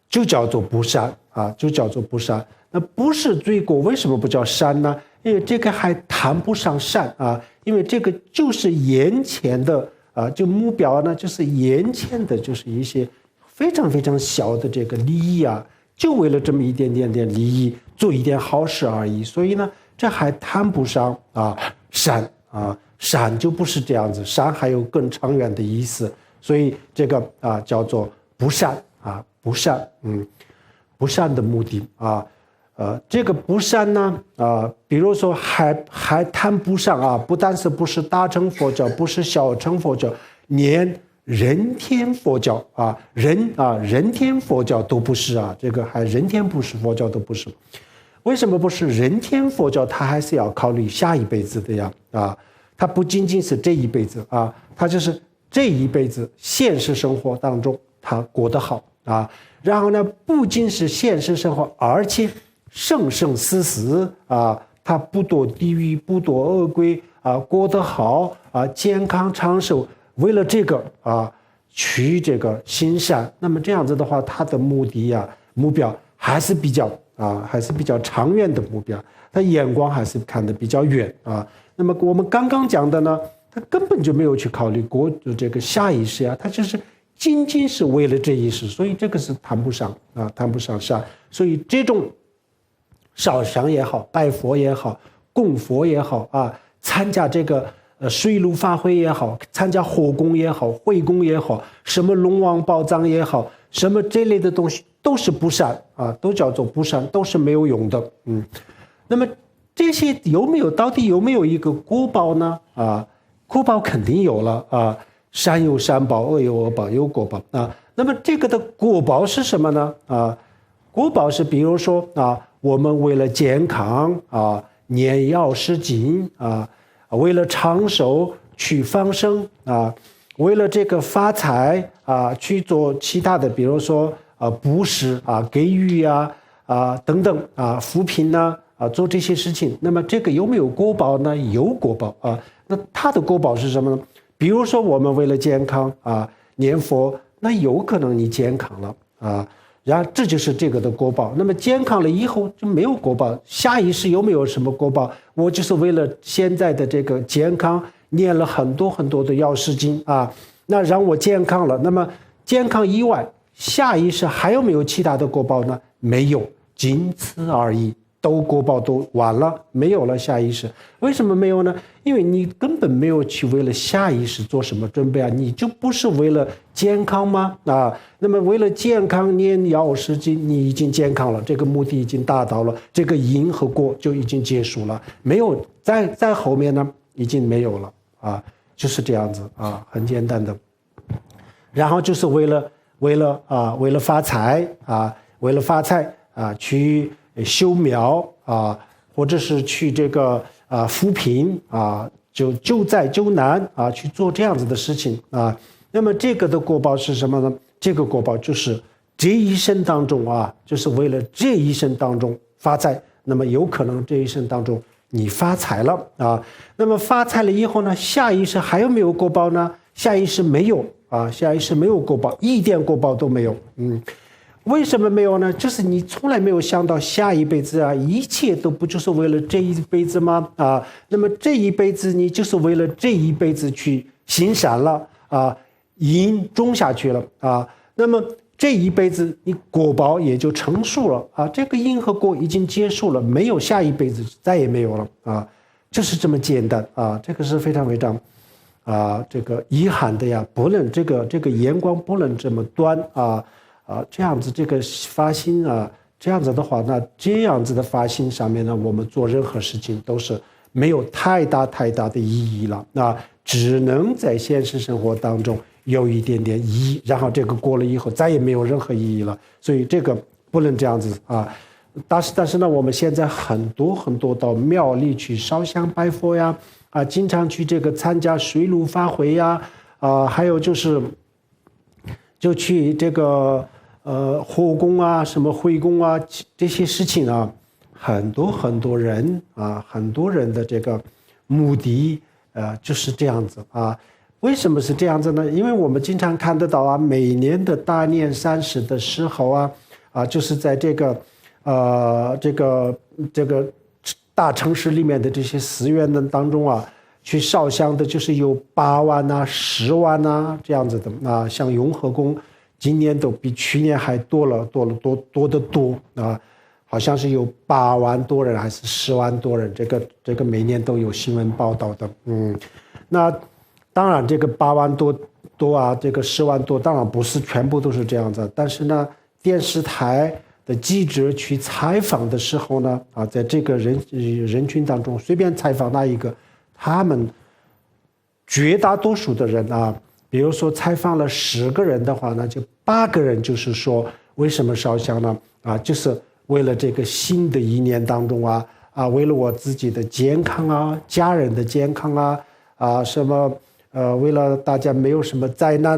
S1: 就叫做不善啊，就叫做不善。那不是罪过，为什么不叫善呢？因为这个还谈不上善啊，因为这个就是眼前的就目标呢，就是眼前的，就是一些非常非常小的这个利益啊，就为了这么一点点利益，做一点好事而已。所以呢，这还谈不上善啊，善就不是这样子，善还有更长远的意思。所以这个叫做不善啊，不善，不善的目的啊。这个不善呢，比如说还谈不上不但是不是大乘佛教，不是小乘佛教，连人天佛教人天佛教都不是这个还人天不是佛教都不是。为什么不是人天佛教？他还是要考虑下一辈子的呀他不仅仅是这一辈子他就是这一辈子现实生活当中他过得好然后呢，不仅是现实生活，而且生生死死他不堕地狱，不堕恶鬼过得好健康长寿，为了这个去这个行善。那么这样子的话，他的目标还是比较长远的目标，他眼光还是看得比较远那么我们刚刚讲的呢，他根本就没有去考虑过这个下一世他就是仅仅是为了这一世，所以这个是谈不上善。所以这种烧香也好，拜佛也好，供佛也好参加这个水陆法会也好，参加火供也好，会供也好，什么龙王宝藏也好，什么这类的东西都是不善啊，都叫做不善，都是没有用的。那么这些到底有没有一个果报呢？果报肯定有了啊，善有善报，恶有恶报，有果报啊。那么这个的果报是什么呢？果报是比如说我们为了健康念药师经为了长寿去放生为了这个发财去做其他的，比如说布施给予等等扶贫做这些事情。那么这个有没有果报呢？有果报那它的果报是什么呢？比如说我们为了健康念佛，那有可能你健康了然后这就是这个的果报。那么健康了以后就没有果报，下一世有没有什么果报？我就是为了现在的这个健康念了很多很多的药师经那让我健康了。那么健康以外，下一世还有没有其他的果报呢？没有，仅此而已。都果报都完了，没有了下一世。为什么没有呢？因为你根本没有去为了下一世做什么准备你就不是为了健康吗？那么为了健康念药师经，你已经健康了，这个目的已经达到了，这个因和果就已经结束了，没有在后面呢，已经没有了就是这样子很简单的。然后就是为了发财为了发财去修庙或者是去这个扶贫救灾救难去做这样子的事情那么这个的果报是什么呢？这个果报就是这一生当中就是为了这一生当中发财。那么有可能这一生当中你发财了那么发财了以后呢，下一世还有没有果报呢？下一世没有下一世没有果报，一点果报都没有。为什么没有呢？就是你从来没有想到下一辈子一切都不就是为了这一辈子吗？那么这一辈子你就是为了这一辈子去行善了因种下去了那么这一辈子你果报也就成熟了这个因和果已经结束了，没有下一辈子，再也没有了就是这么简单这个是非常非常这个遗憾的不能这个眼光不能这么端这样子这个发心这样子的话，那这样子的发心上面呢，我们做任何事情都是没有太大的意义了只能在现实生活当中有一点点意义，然后这个过了以后再也没有任何意义了，所以这个不能这样子但是呢，我们现在很多到庙里去烧香拜佛经常去这个参加水陆法会还有就去这个护供什么会供这些事情很多人很多人的这个目的就是这样子为什么是这样子呢？因为我们经常看得到每年的大年30的时候就是在这个大城市里面的这些寺院的当中去烧香的，就是有8万10万这样子的像雍和宫今年都比去年还多得多好像是有8万多人还是10万多人，这个每年都有新闻报道的那当然这个8万多这个10万多当然不是全部都是这样子，但是呢电视台的记者去采访的时候呢在这个人群当中随便采访哪一个，他们绝大多数的人比如说采访了10个人的话呢，就8个人就是说为什么烧香呢就是为了这个新的一年当中为了我自己的健康家人的健康什么为了大家没有什么灾难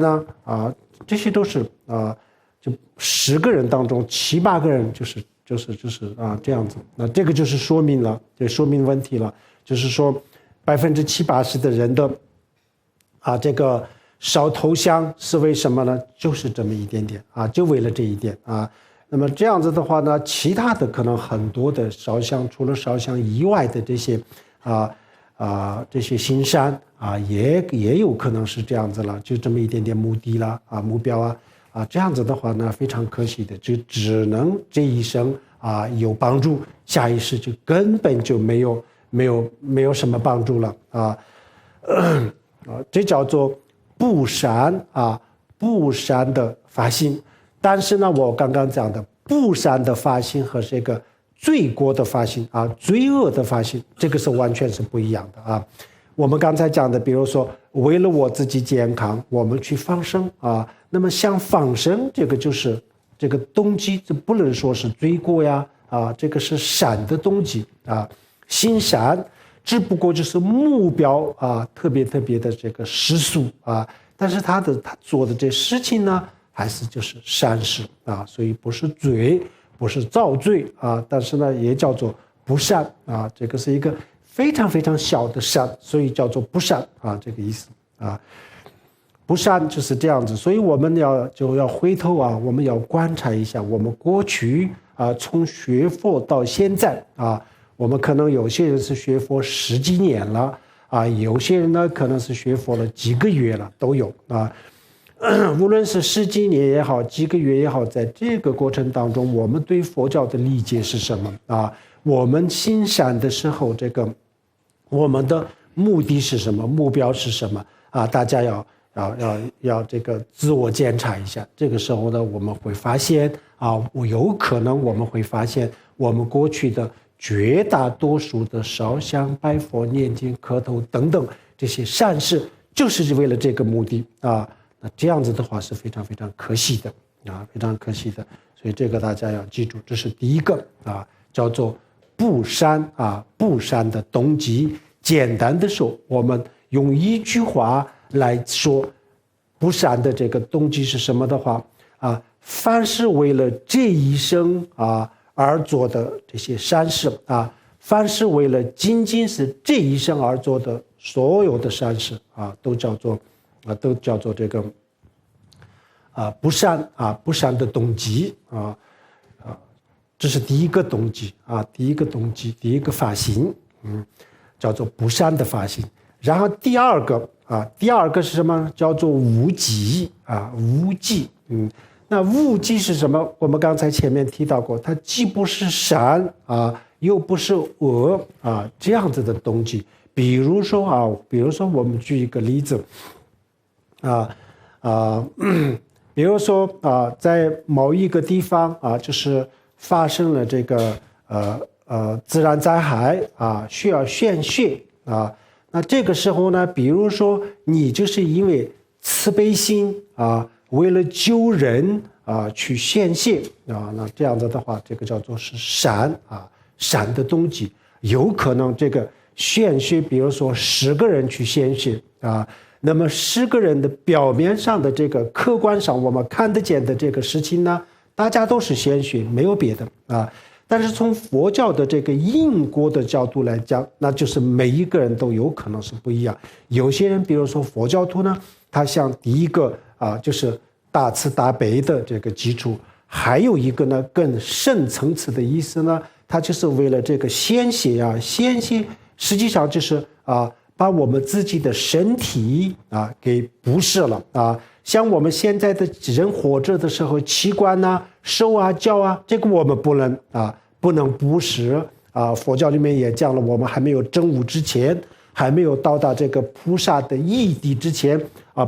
S1: 这些都是就10个人当中7、8个人就是这样子。那这个就是说明了，就说明问题了，就是说70%、80%的人的这个烧头香是为什么呢？就是这么一点点就为了这一点那么这样子的话呢，其他的可能很多的烧香，除了烧香以外的这些这些行善也有可能是这样子了，就这么一点点目的了目标这样子的话呢，非常可惜的，就只能这一生有帮助，下一世就根本就没有什么帮助了这叫做不善的发心。但是呢，我刚刚讲的不善的发心和这个罪过的发心啊，罪恶的发心，这个是完全是不一样的啊。我们刚才讲的，比如说为了我自己健康，我们去放生啊，那么像放生这个就是这个动机，这不能说是罪过呀啊，这个是善的动机啊，心善，只不过就是目标啊特别的这个世俗啊，但是他做的这事情呢，还是就是善事啊，所以不是罪，不是造罪啊，但是呢也叫做不善啊，这个是一个非常小的善，所以叫做不善啊，这个意思啊。不善就是这样子，所以我们要回头啊，我们要观察一下我们过去啊，从学佛到现在啊，我们可能有些人是学佛10几年了啊，有些人呢可能是学佛了几个月了，都有啊。无论是10几年也好，几个月也好，在这个过程当中，我们对佛教的理解是什么啊？我们行善的时候，这个我们的目的是什么？目标是什么啊？大家要这个自我检查一下。这个时候呢，我们会发现啊，有可能我们会发现，我们过去的绝大多数的烧香、拜佛、念经、磕头等等这些善事，就是为了这个目的啊。那这样子的话是非常可惜的啊，非常可惜的。所以这个大家要记住，这是第一个啊，叫做不善啊，不善的动机。简单的说，我们用一句话来说不善的这个动机是什么的话啊，凡是为了这一生啊而做的这些善事啊，凡是为了仅仅是这一生而做的所有的善事啊，都叫做这个不善的动机啊，这是第一个动机啊，第一个发心，叫做不善的发心。然后第二个是什么？叫做无记啊，无记。那无记是什么？我们刚才前面提到过，它既不是善啊，又不是恶啊，这样子的动机。比如说我们举一个例子比如说在某一个地方啊，就是发生了这个自然灾害啊，需要献血啊。那这个时候呢，比如说你就是因为慈悲心啊，为了救人啊去献血啊，那这样子的话，这个叫做是善啊，善的动机。有可能这个献血，比如说10个人去献血啊，那么10个人的表面上的这个客观上我们看得见的这个事情呢，大家都是献血，没有别的啊。但是从佛教的这个因果的角度来讲，那就是每一个人都有可能是不一样。有些人，比如说佛教徒呢，他像第一个就是大慈大悲的这个基础，还有一个呢更深层次的意思呢，他就是为了这个献血啊，献血实际上就是把我们自己的身体给布施了啊。像我们现在的人活着的时候，器官手脚这个我们不能布施啊。佛教里面也讲了，我们还没有证悟之前，还没有到达这个菩萨的义地之前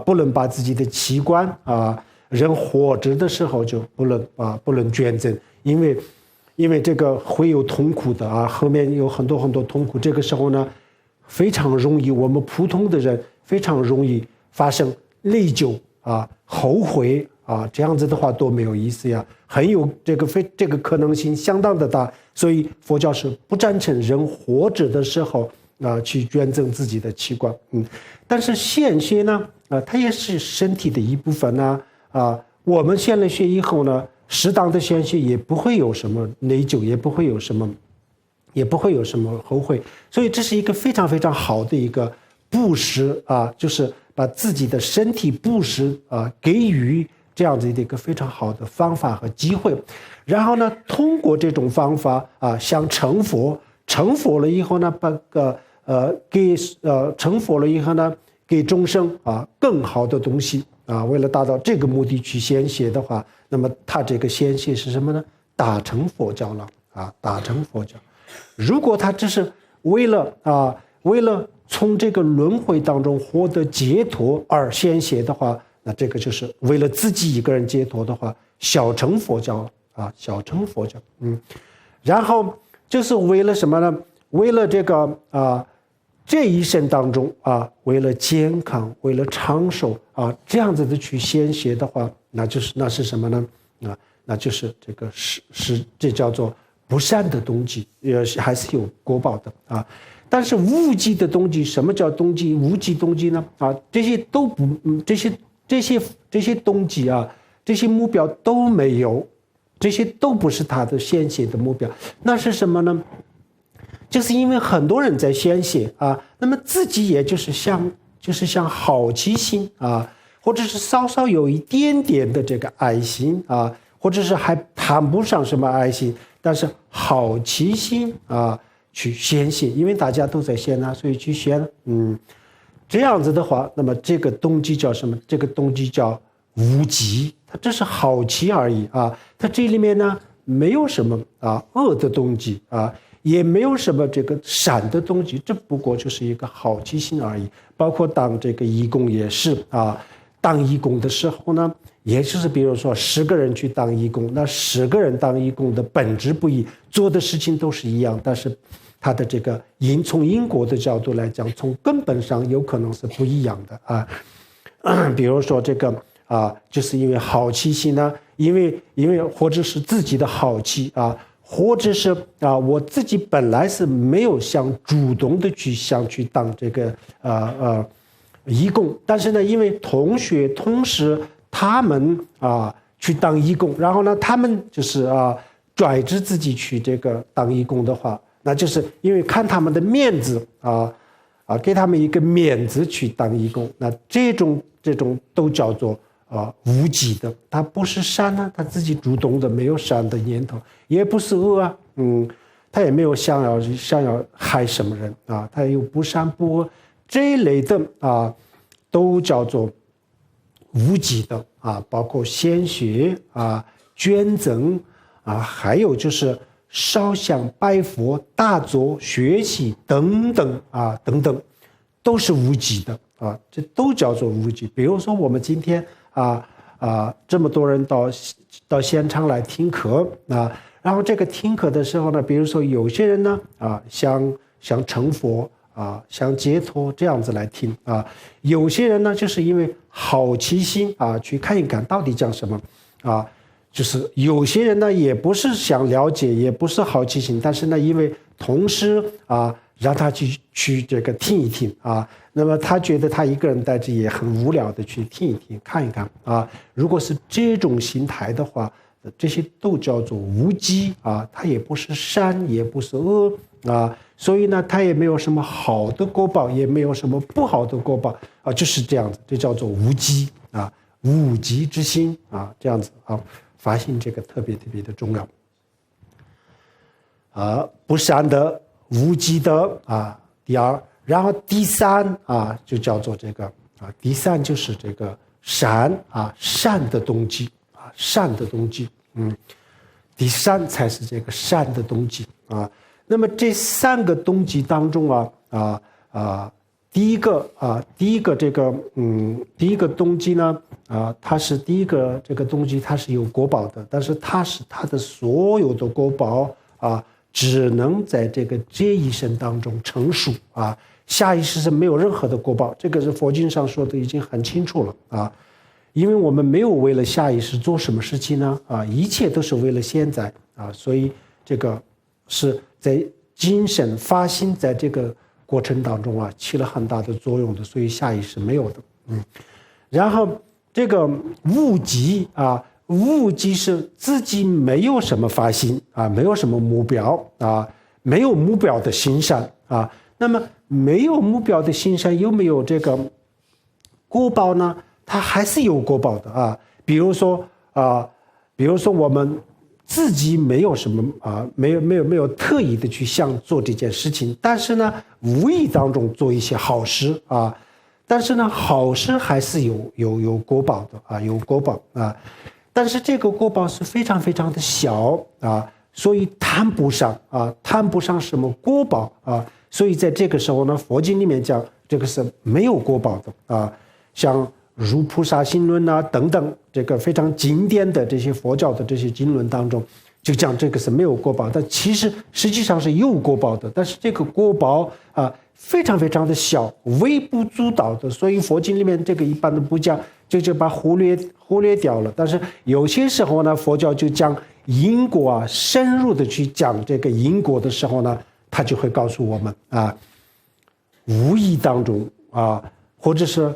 S1: 不能把自己的器官人活着的时候就不能捐赠，因为这个会有痛苦的后面有很多痛苦。这个时候呢，非常容易，我们普通的人非常容易发生内疚后悔这样子的话多没有意思呀，很有这个可能性相当的大。所以佛教是不赞成人活着的时候去捐赠自己的器官。但是献血呢它也是身体的一部分我们献了血以后呢，适当的献血也不会有什么内疚，也不会有什么后悔。所以这是一个非常好的一个布施就是把自己的身体布施给予这样子的一个非常好的方法和机会。然后呢，通过这种方法想成佛了以后呢，成佛了以后呢，给众生更好的东西为了达到这个目的去献血的话，那么他这个献血是什么呢？大乘佛教了大乘佛教。如果他只是为了从这个轮回当中获得解脱而献血的话，那这个就是为了自己一个人解脱的话，小乘佛教啊，小乘佛教。然后就是为了什么呢？为了这个这一生当中为了健康，为了长寿这样子的去献血的话，那是什么呢？那就是这个这叫做不善的动机，还是有果报的但是无记的动机，什么叫动机？无记动机呢？这些都不，这些动机这些目标都没有，这些都不是他的献血的目标。那是什么呢？就是因为很多人在献血那么自己也就是像好奇心或者是稍稍有一点点的这个爱心或者是还谈不上什么爱心，但是好奇心去献血，因为大家都在献所以去献。这样子的话，那么这个动机叫什么？这个动机叫无记，它这是好奇而已它这里面呢没有什么恶的动机也没有什么这个善的动机，这不过就是一个好奇心而已。包括当这个义工也是当义工的时候呢，也就是比如说10个人去当义工，那10个人当义工的本质不一，做的事情都是一样，但是他的这个从因果的角度来讲，从根本上有可能是不一样的比如说这个就是因为好奇心呢，因为或者是自己的好奇或者是我自己本来是没有想主动的想去当这个义工，但是呢，因为同时他们去当义工，然后呢，他们就是拽着自己去这个当义工的话，那就是因为看他们的面子给他们一个面子去当义工，那这种都叫做无记的，他不是善他自己主动的，没有善的念头，也不是恶他也没有想要害什么人他又不善不恶，这一类的都叫做无记的包括献血捐赠还有就是烧香拜佛大坐学习等等等等，都是无记的这都叫做无记。比如说我们今天这么多人到现场来听课然后这个听课的时候呢，比如说有些人呢想成佛想解脱这样子来听有些人呢就是因为好奇心去看一看到底讲什么就是有些人呢也不是想了解，也不是好奇心，但是呢因为同时让他去这个听一听那么他觉得他一个人待着也很无聊的去听一听看一看如果是这种心态的话，这些都叫做无记它也不是善也不是恶所以呢它也没有什么好的果报，也没有什么不好的果报就是这样子，这叫做无记无记之心这样子发心这个特别特别的重要不善的无记的第二，然后第三就叫做这个第三就是这个善的动机善的动机第三才是这个善的动机那么这3个动机当中第一个这个第一个动机呢它是第一个这个动机，它是有果报的，但是它的所有的果报只能在这一生当中成熟下一世是没有任何的果报，这个是佛经上说的已经很清楚了因为我们没有为了下一世做什么事情呢一切都是为了现在所以这个是在精神发心在这个过程当中起了很大的作用的，所以下一世没有的然后这个无记无记是自己没有什么发心没有什么目标没有目标的行善那么没有目标的行善有没有这个果报呢？它还是有果报的比如说我们自己没有什么没有特意的去想做这件事情，但是呢无意当中做一些好事但是呢好事还是有果报的有果报但是这个果报是非常非常的小所以谈不上什么果报所以在这个时候呢，佛经里面讲这个是没有果报的像如菩萨行论啊等等，这个非常经典的这些佛教的这些经论当中，就讲这个是没有果报，但其实实际上是有果报的，但是这个果报啊非常非常的小，微不足道的，所以佛经里面这个一般都不讲，就把忽略掉了。但是有些时候呢，佛教就讲因果啊，深入的去讲这个因果的时候呢，他就会告诉我们啊，无意当中啊，或者是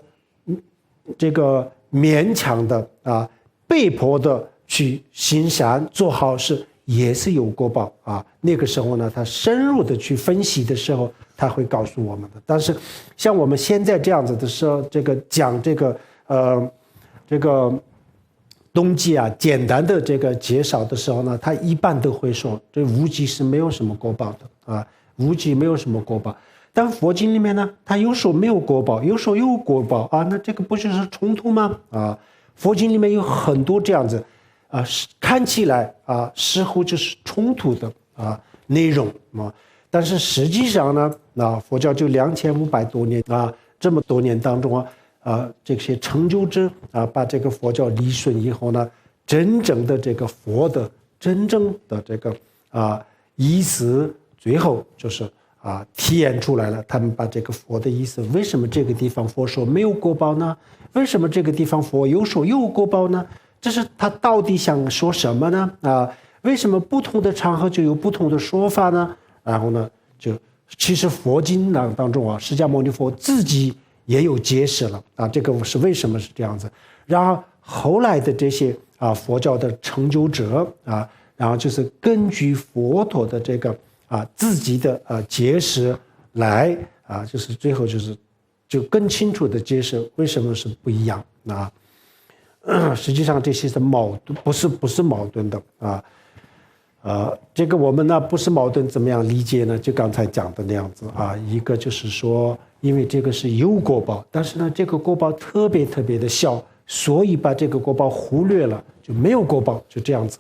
S1: 这个勉强的啊，被迫的去行善做好事，也是有果报啊。那个时候呢，他深入的去分析的时候，他会告诉我们的。但是像我们现在这样子的时候，这个讲这个东西啊，简单的这个介绍的时候呢，他一般都会说，这无记是没有什么果报的啊，无记没有什么果报。但佛经里面呢，他有说没有果报，有说有果报啊，那这个不就是冲突吗？啊，佛经里面有很多这样子啊，看起来啊似乎就是冲突的啊内容啊，但是实际上呢，佛教就2500多年啊，这么多年当中这些成就者啊，把这个佛教理顺以后呢，真正的这个佛的真正的这个意思，最后就是体验出来了。他们把这个佛的意思，为什么这个地方佛说没有果报呢？为什么这个地方佛有说有果报呢？这是他到底想说什么呢？为什么不同的场合就有不同的说法呢？然后呢，就其实佛经当中释迦牟尼佛自己也有解释了这个是为什么是这样子。然后后来的这些佛教的成就者然后就是根据佛陀的这个自己的解释来就是最后就更清楚的解释为什么是不一样实际上这些是矛盾，不是矛盾的这个我们呢不是矛盾，怎么样理解呢？就刚才讲的那样子一个就是说，因为这个是有果报，但是呢这个果报特别特别的小，所以把这个果报忽略了，就没有果报，就这样子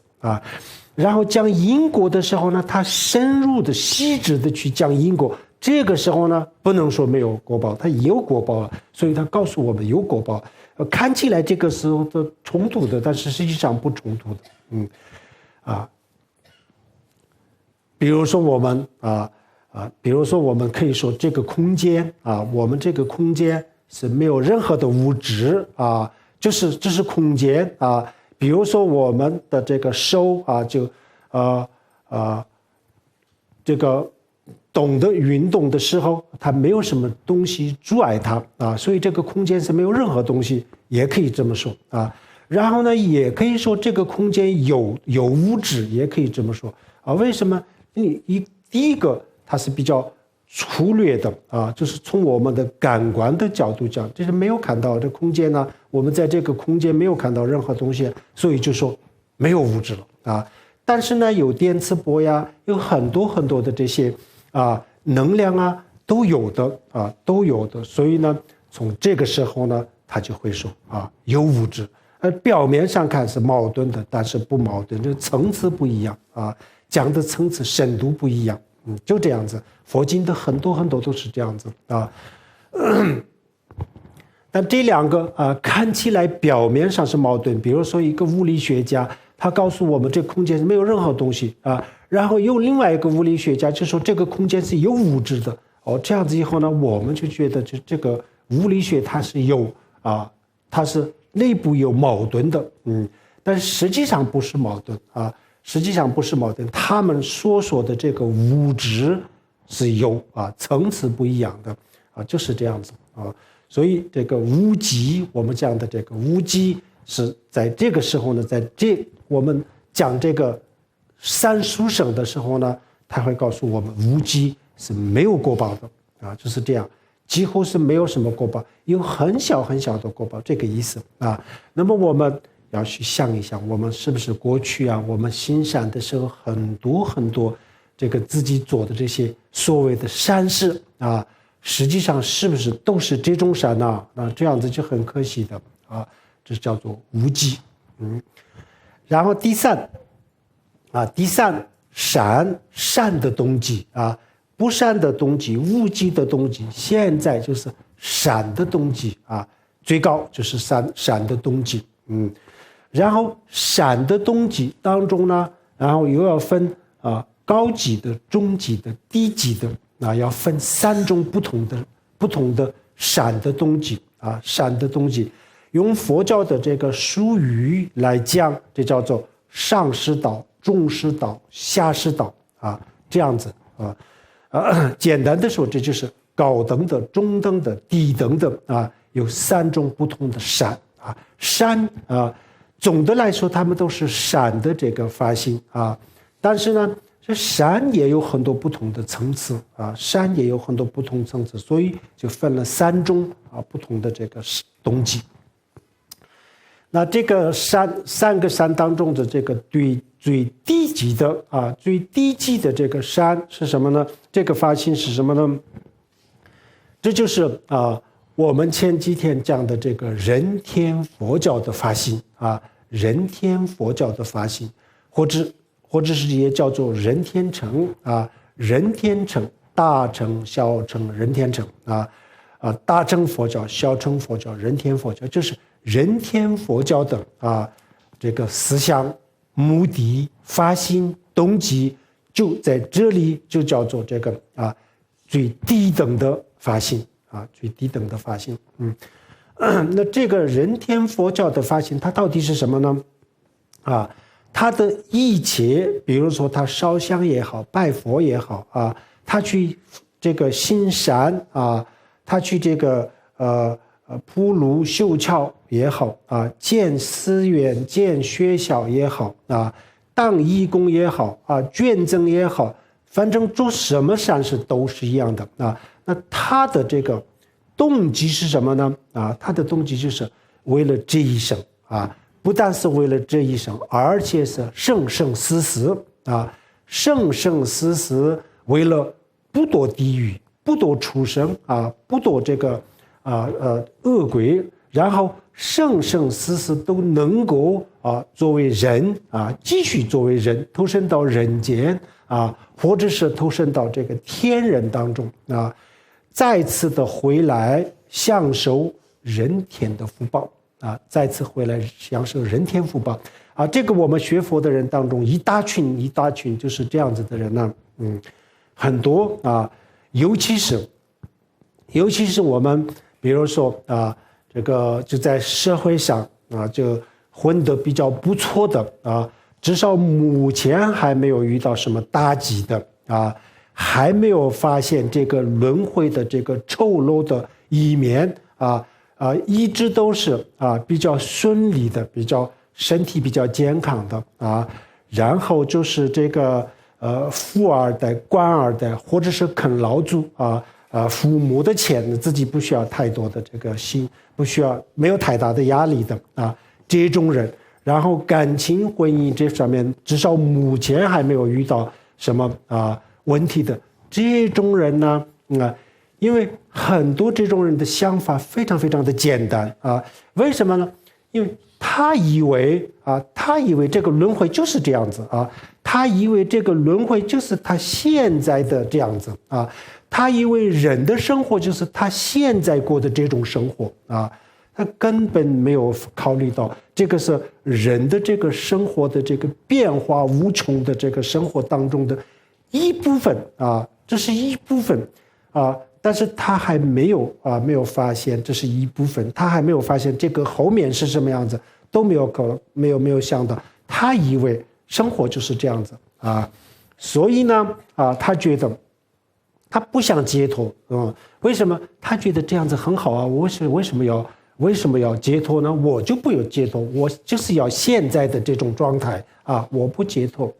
S1: 然后讲因果的时候呢，他深入的细致的去讲因果，这个时候呢不能说没有果报，他有果报了，所以他告诉我们有果报。看起来这个时候的冲突的，但是实际上不冲突的比如说我们比如说我们可以说这个空间我们这个空间是没有任何的物质这是空间比如说我们的这个手这个懂得运动的时候，它没有什么东西阻碍它所以这个空间是没有任何东西，也可以这么说然后呢，也可以说这个空间有物质，也可以这么说为什么？第一个它是比较粗略的就是从我们的感官的角度讲，就是没有看到这空间呢，我们在这个空间没有看到任何东西，所以就说没有物质了但是呢，有电磁波呀，有很多很多的这些能量都有的所以呢，从这个时候呢，他就会说有物质。表面上看是矛盾的，但是不矛盾，这层次不一样讲的层次深度不一样就这样子。佛经的很多很多都是这样子但这两个看起来表面上是矛盾，比如说一个物理学家，他告诉我们这空间是没有任何东西然后有另外一个物理学家就说这个空间是有物质的这样子以后呢，我们就觉得这个物理学它是有它是内部有矛盾的但是实际上不是矛盾实际上不是矛盾，他们所说的这个物质是有层次不一样的就是这样子所以这个无记，我们讲的这个无记是在这个时候呢，我们讲这个三书生的时候呢，他会告诉我们无记是没有果报的就是这样，几乎是没有什么果报，有很小很小的果报，这个意思那么我们要去想一想，我们是不是过去我们行善的时候很多很多这个自己做的这些所谓的善事实际上是不是都是这种善这样子就很可惜的这叫做无记然后第三善的动机不善的动机，无记的动机，现在就是善的动机最高就是闪的动机，然后闪的动机当中呢，然后又要分高级的、中级的、低级的要分3种不同的闪的动机闪的动机，用佛教的这个术语来讲，这叫做上师道、中师道、下师道这样子简单的说，这就是高等的、中等的、低等的有3种不同的闪闪总的来说，他们都是闪的这个发心但是呢，这闪也有很多不同的层次闪也有很多不同层次，所以就分了3种不同的这个动机。那这个3个闪当中的这个最低级的最低级的这个闪是什么呢？这个发心是什么呢？这就是我们前几天讲的这个人天佛教的发心人天佛教的发心，或者是也叫做人天乘人天乘、大乘、小乘、人天乘大乘佛教、小乘佛教、人天佛教，就是人天佛教的这个思想、目的、发心、动机，就在这里就叫做这个最低等的发心最低等的发心。那这个人天佛教的发心，它到底是什么呢？它的一切，比如说他烧香也好，拜佛也好他去这个行善他去这个铺路修桥也好建寺院、建学校也好当义工也好捐赠也好，反正做什么善事都是一样的那他的这个动机是什么呢？他的动机就是为了这一生不但是为了这一生，而且是生生死死生生死死，为了不堕地狱、不堕畜生不堕这个恶鬼，然后生生死死都能够作为人继续作为人，投身到人间或者是投身到这个天人当中再次的回来享受人天的福报再次回来享受人天福报这个我们学佛的人当中一大群就是这样子的人呢很多尤其是我们比如说这个就在社会上就混得比较不错的至少目前还没有遇到什么打击的还没有发现这个轮回的这个丑陋的一面一直都是比较顺利的，比较身体比较健康的然后就是这个富二代、官二代，或者是啃老族父母的钱自己不需要太多的这个心，不需要没有太大的压力的这种人，然后感情婚姻这上面至少目前还没有遇到什么问题的这种人呢因为很多这种人的想法非常非常的简单为什么呢？因为他以为这个轮回就是这样子他以为这个轮回就是他现在的这样子他以为人的生活就是他现在过的这种生活他根本没有考虑到这个是人的这个生活的这个变化无穷的这个生活当中的一部分这是一部分但是他还没有发现这是一部分，他还没有发现这个后面是什么样子，都没有想到，他以为生活就是这样子所以呢他觉得他不想解脱为什么？他觉得这样子很好我为什么要解脱呢？我就不要解脱，我就是要现在的这种状态我不解脱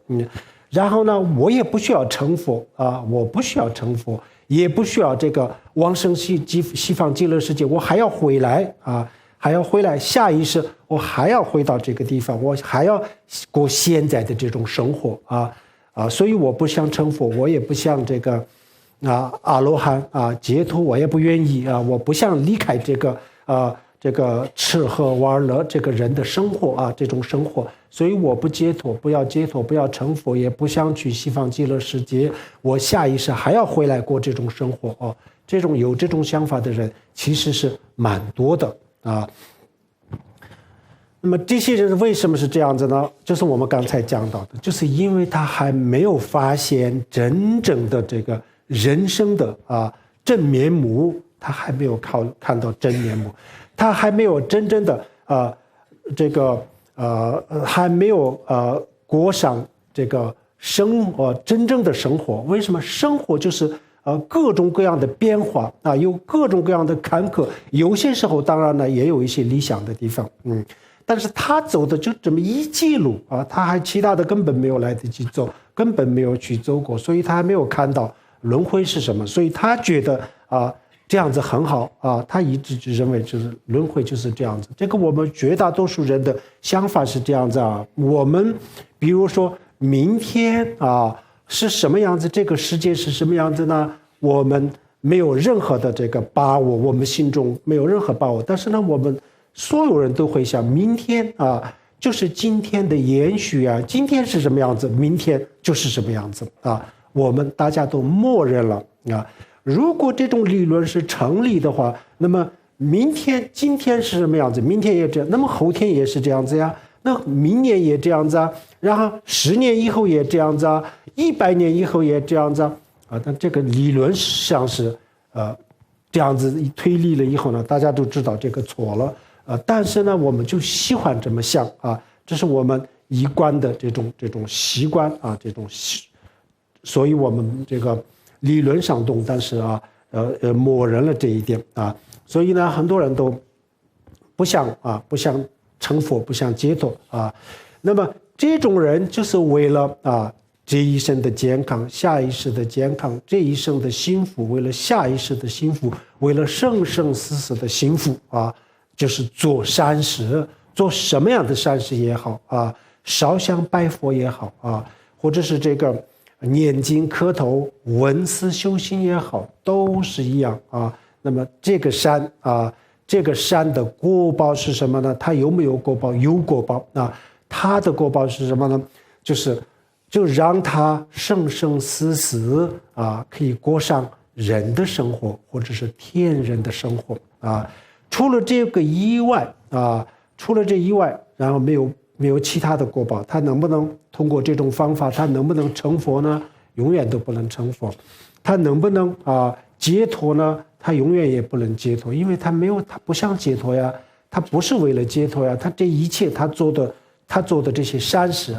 S1: 然后呢我也不需要成佛我不需要成佛，也不需要这个往生西方极乐世界，我还要回来还要回来，下一世我还要回到这个地方，我还要过现在的这种生活所以我不想成佛，我也不想这个阿罗汉解脱，我也不愿意我不想离开这个吃喝玩乐这个人的生活这种生活，所以我不解脱，不要解脱，不要成佛，也不想去西方极乐世界，我下一世还要回来过这种生活这种有这种想法的人其实是蛮多的啊。那么这些人为什么是这样子呢？就是我们刚才讲到的，就是因为他还没有发现真正的这个人生的真面目，他还没有看到真面目，他还没有真正的还没有过上这个真正的生活。为什么？生活就是各种各样的变化啊，有各种各样的坎坷，有些时候当然呢也有一些理想的地方，但是他走的就这么一记路啊，他还其他的根本没有来得及走，根本没有去走过，所以他还没有看到轮回是什么，所以他觉得这样子很好啊，他一直就认为就是轮回就是这样子。这个我们绝大多数人的想法是这样子啊。我们比如说明天是什么样子，这个世界是什么样子呢？我们没有任何的这个把握，我们心中没有任何把握。但是呢，我们所有人都会想，明天就是今天的延续啊，今天是什么样子，明天就是什么样子啊。我们大家都默认了啊。如果这种理论是成立的话，那么今天是什么样子，明天也这样，那么后天也是这样子呀，那明年也这样子啊，然后10年以后也这样子啊，100年以后也这样子啊。但这个理论上是这样子一推理了以后呢，大家都知道这个错了。但是呢，我们就喜欢这么想啊，这是我们一贯的这种习惯啊，所以我们这个理论上懂，但是默认了这一点啊，所以呢，很多人都不想成佛，不想解脱啊。那么这种人就是为了这一生的健康，下一世的健康，这一生的幸福，为了下一世的幸福，为了生生死死的幸福就是做善事，做什么样的善事也好烧香拜佛也好或者是这个念经磕头闻思修行也好，都是一样那么这个善的果报是什么呢？它有没有果报？有果报它的果报是什么呢？就让他生生死死可以过上人的生活，或者是天人的生活除了这个以外然后没有其他的果报，他能不能通过这种方法，他能不能成佛呢？永远都不能成佛。他能不能解脱呢？他永远也不能解脱，因为他不想解脱呀，他不是为了解脱呀，他这一切他做的这些善事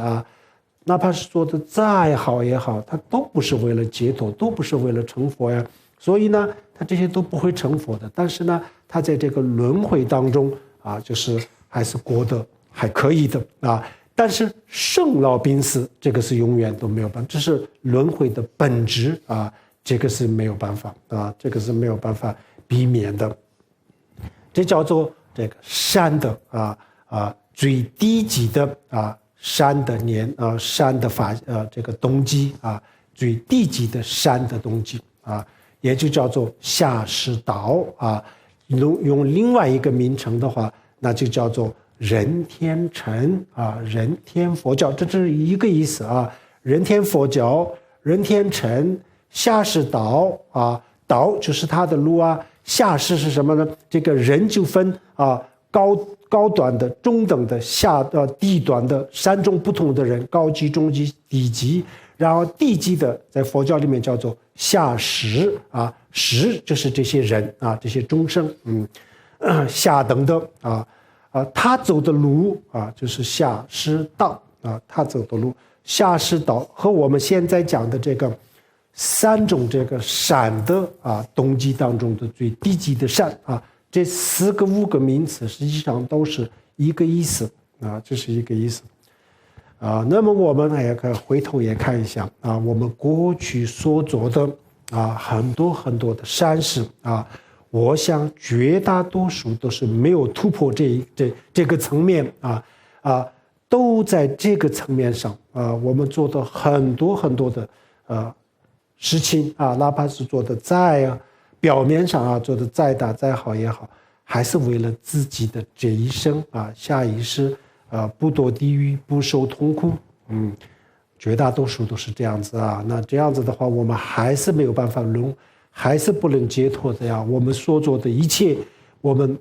S1: 哪怕是做的再好也好，他都不是为了解脱，都不是为了成佛呀。所以呢，他这些都不会成佛的。但是呢，他在这个轮回当中就是还是过得还可以的但是生老病死这个是永远都没有办法，这是轮回的本质这个是没有办法这个是没有办法避免的。这叫做这个善的最低级的善的法这个动机最低级的善的动机也就叫做下士道用另外一个名称的话，那就叫做人天成人天佛教，这是一个意思人天佛教，人天成，下士道道就是他的路下士是什么呢？这个人就分高端的、中等的、低端的3种不同的人，高级、中级、低级。然后低级的在佛教里面叫做下士士就是这些人这些众生下等的他走的路就是下士道他走的路下士道和我们现在讲的这个3种这个善的动机当中的最低级的善这4个5个名词实际上都是一个意思这是一个意思那么我们也可以回头也看一下我们过去所做的很多很多的善事我想绝大多数都是没有突破这个层面都在这个层面上我们做的很多很多的事情哪怕是做的表面上做的再大再好也好，还是为了自己的这一生下一世不堕地狱，不受痛苦绝大多数都是这样子那这样子的话，我们还是没有办法还是不能解脱的呀。我们所做的一切，我们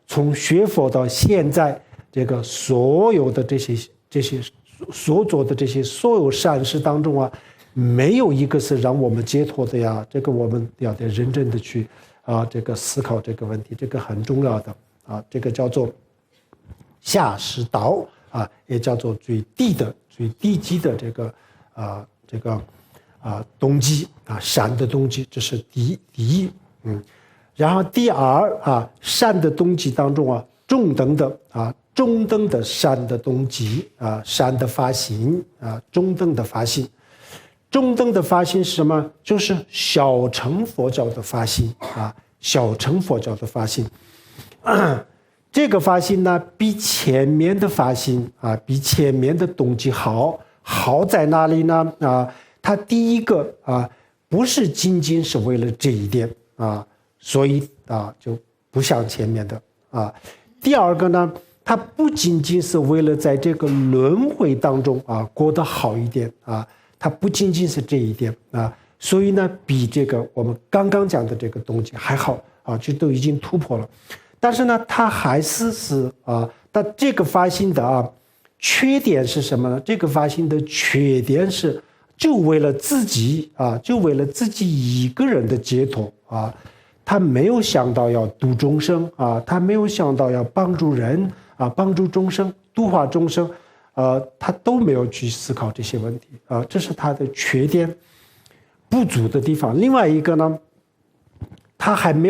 S1: 从学佛到现在，这个所有的这些所做的这些所有善事当中啊，没有一个是让我们解脱的呀。这个我们要得认真的去这个思考这个问题，这个很重要的这个叫做下士道也叫做最低级的这个动机善的动机，这是第一。然后第二善的动机当中中等的善的动机善的发心中等的发心。中等的发心是什么？就是小乘佛教的发心小乘佛教的发心。这个发心呢，比前面的发心比前面的动机好在哪里呢？它第一个不是仅仅是为了这一点所以就不像前面的第二个呢，它不仅仅是为了在这个轮回当中过得好一点它不仅仅是这一点所以呢，比这个我们刚刚讲的这个东西还好就都已经突破了。但是呢，它还是它这个发心的缺点是什么呢？这个发心的缺点是就为了自己一个人的解脱他没有想到要度众生他没有想到要帮助人帮助众生度化众生他都没有去思考这些问题这是他的缺点不足的地方。另外一个呢，他还没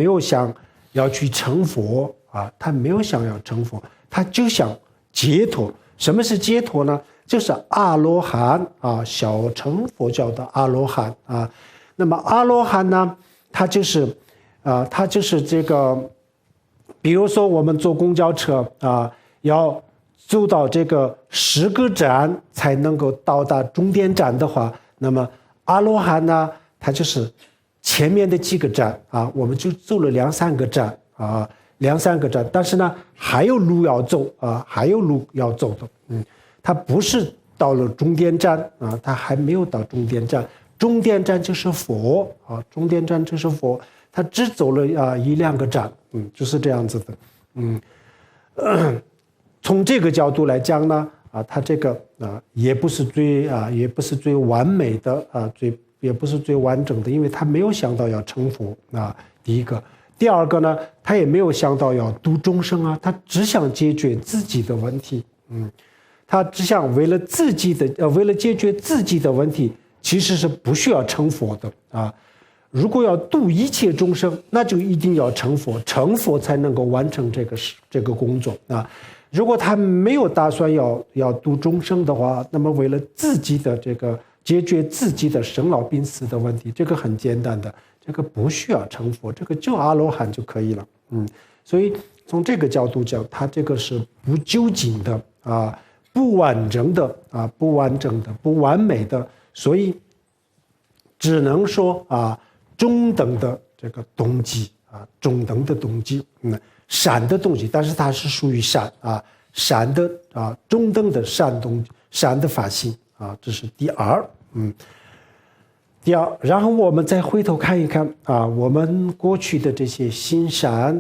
S1: 有想要去成佛他没有想要成佛，他就想解脱。什么是解脱呢？就是阿罗汉小乘佛教的阿罗汉那么阿罗汉呢，他就是这个，比如说我们坐公交车要走到这个10个站才能够到达终点站的话，那么阿罗汉呢，他就是前面的几个站我们就走了2-3个站2-3个站，但是呢还有路要走的他不是到了终点站他还没有到终点站。终点站就是佛终点站就是佛，他只走了1-2个站就是这样子的从这个角度来讲呢他这个也不是最完美的也不是最完整的，因为他没有想到要成佛第一个。第二个呢，他也没有想到要度众生他只想解决自己的问题他只想为了解决自己的问题，其实是不需要成佛的如果要度一切众生，那就一定要成佛，成佛才能够完成这个工作如果他没有打算要度众生的话，那么为了自己的这个解决自己的生老病死的问题，这个很简单的，这个不需要成佛，这个就阿罗汉就可以了所以从这个角度讲，他这个是不究竟的不完整的不完美的，所以只能说中等的这个动机中等的动机善的动机，但是它是属于善善的中等的善的发心这是第二然后我们再回头看一看我们过去的这些行善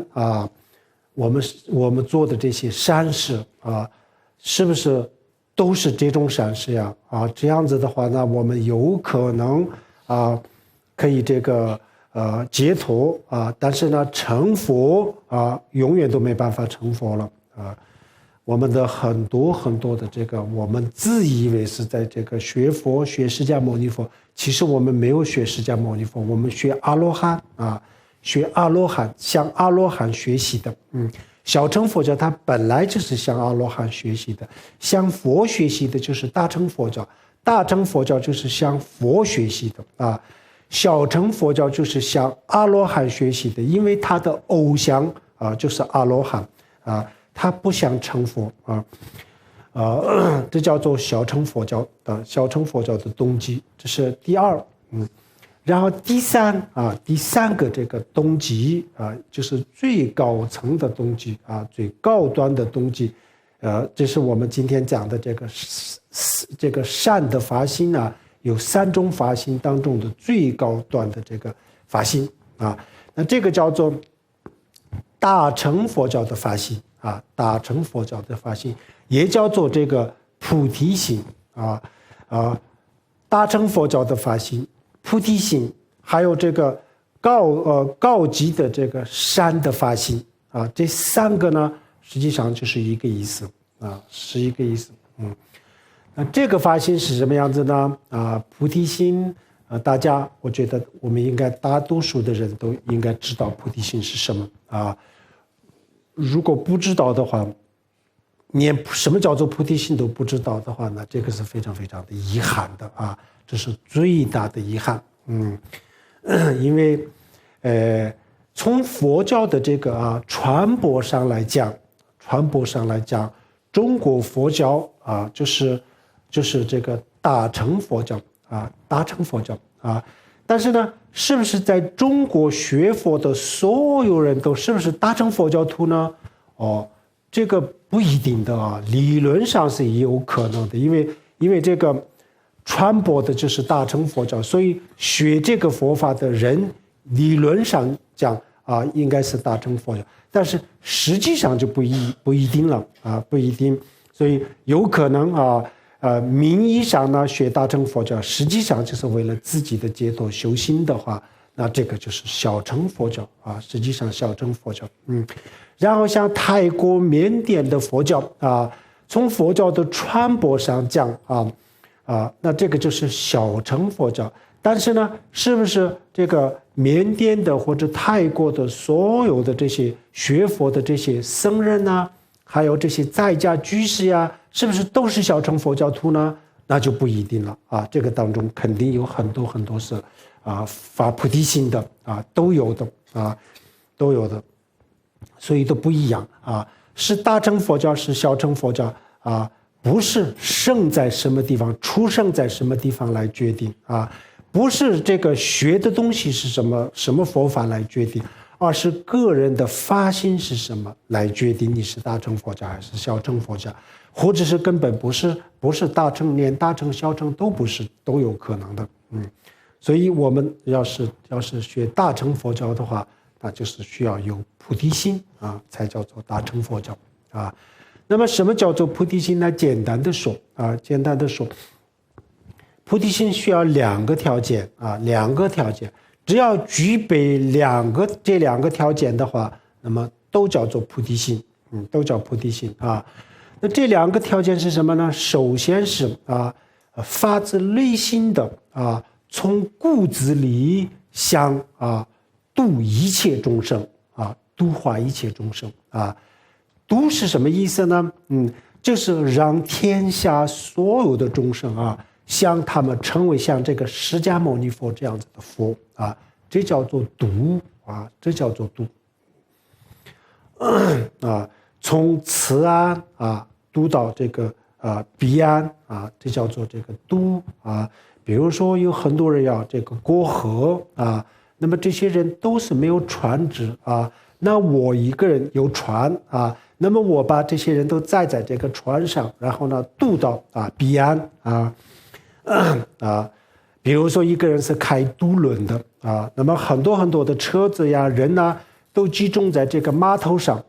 S1: 我们做的这些善事是不是都是这种善事呀这样子的话呢，我们有可能可以这个解脱但是呢成佛永远都没办法成佛了我们的很多的这个我们自以为是在这个学佛学释迦牟尼佛，其实我们没有学释迦牟尼佛，我们学阿罗汉学阿罗汉，向阿罗汉学习的小乘佛教它本来就是向阿罗汉学习的，向佛学习的就是大乘佛教，大乘佛教就是向佛学习的小乘佛教就是向阿罗汉学习的，因为他的偶像就是阿罗汉他不想成佛这叫做小乘佛教的动机，这是第二然后第三个这个动机就是最高层的动机最高端的动机这是我们今天讲的这个善的发心有3种发心当中的最高端的这个发心那这个叫做大乘佛教的发心啊，大乘佛教的发心也叫做这个菩提心大乘佛教的发心、菩提心，还有这个高级的这个善的发心啊，这3个呢，实际上就是一个意思啊，是一个意思。那这个发心是什么样子呢？菩提心我觉得我们应该大多数的人都应该知道菩提心是什么啊。如果不知道的话，连什么叫做菩提心都不知道的话呢，这个是非常非常的遗憾的啊，这是最大的遗憾。因为从佛教的这个传播上来讲，中国佛教就是这个大乘佛教但是呢，是不是在中国学佛的所有人都是不是大乘佛教徒呢？这个不一定的理论上是有可能的，因为这个传播的就是大乘佛教，所以学这个佛法的人理论上讲应该是大乘佛教，但是实际上就不一定了不一定，所以有可能名义上呢学大乘佛教，实际上就是为了自己的解脱修心的话，那这个就是小乘佛教实际上小乘佛教。然后像泰国、缅甸的佛教从佛教的传播上讲那这个就是小乘佛教。但是呢，是不是这个缅甸的或者泰国的所有的这些学佛的这些僧人还有这些在家居士是不是都是小乘佛教徒呢？那就不一定了这个当中肯定有很多是发菩提心的都有的所以都不一样是大乘佛教是小乘佛教不是生在什么地方、出生在什么地方来决定不是这个学的东西是什么佛法来决定，而是个人的发心是什么来决定你是大乘佛教还是小乘佛教，或者是根本不是大乘，连大乘小乘都不是，都有可能的。所以我们要是学大乘佛教的话，那就是需要有菩提心才叫做大乘佛教那么什么叫做菩提心呢？简单的说菩提心需要2个条件只要具备这两个条件的话，那么都叫做菩提心，都叫菩提心那这2个条件是什么呢？首先是发自内心的从骨子里想度一切众生度化一切众生度是什么意思呢？就是让天下所有的众生像他们成为像这个释迦牟尼佛这样子的佛这叫做度这叫做度从慈安度到这个彼岸这叫做这个度比如说有很多人要这个过河那么这些人都是没有船只那我一个人有船那么我把这些人都载在这个船上，然后呢渡到彼岸比如说一个人是开渡轮的那么很多的车子人都集中在这个码头上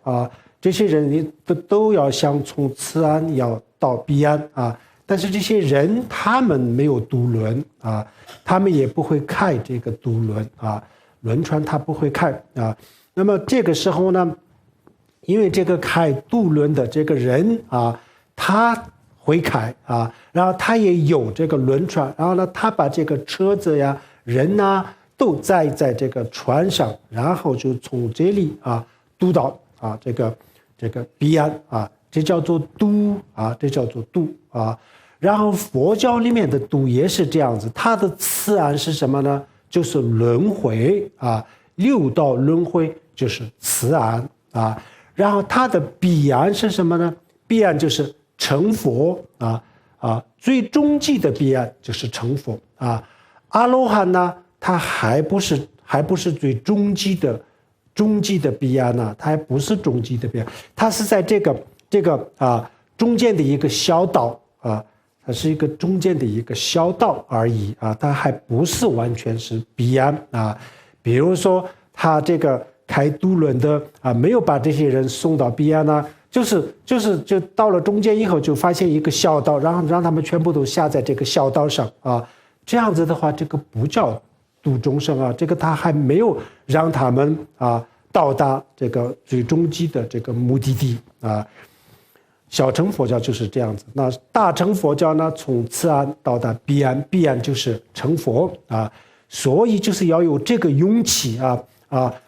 S1: 这些人都要想从慈安要到彼岸但是这些人他们没有渡轮他们也不会开这个渡轮轮船他不会开那么这个时候呢，因为这个开渡轮的这个人他会开然后他也有这个轮船，然后呢他把这个车子人都载在这个船上，然后就从这里渡到这个彼岸这叫做渡这叫做渡然后佛教里面的渡也是这样子，它的慈岸是什么呢？就是轮回六道轮回就是慈岸然后它的彼岸是什么呢？彼岸就是成佛最终极的彼岸就是成佛阿罗汉呢，他还不是最终极的彼岸他还不是终极的彼岸，他是在这个中间的一个小道它是一个中间的一个小道而已它还不是完全是彼岸比如说他开渡轮的没有把这些人送到彼岸呢，就到了中间以后就发现一个小岛，然后让他们全部都下在这个小岛上这样子的话，这个不叫度众生这个他还没有让他们到达这个最终极的这个目的地小乘佛教就是这样子，那大乘佛教呢，从此岸到达彼岸，彼岸就是成佛所以就是要有这个勇气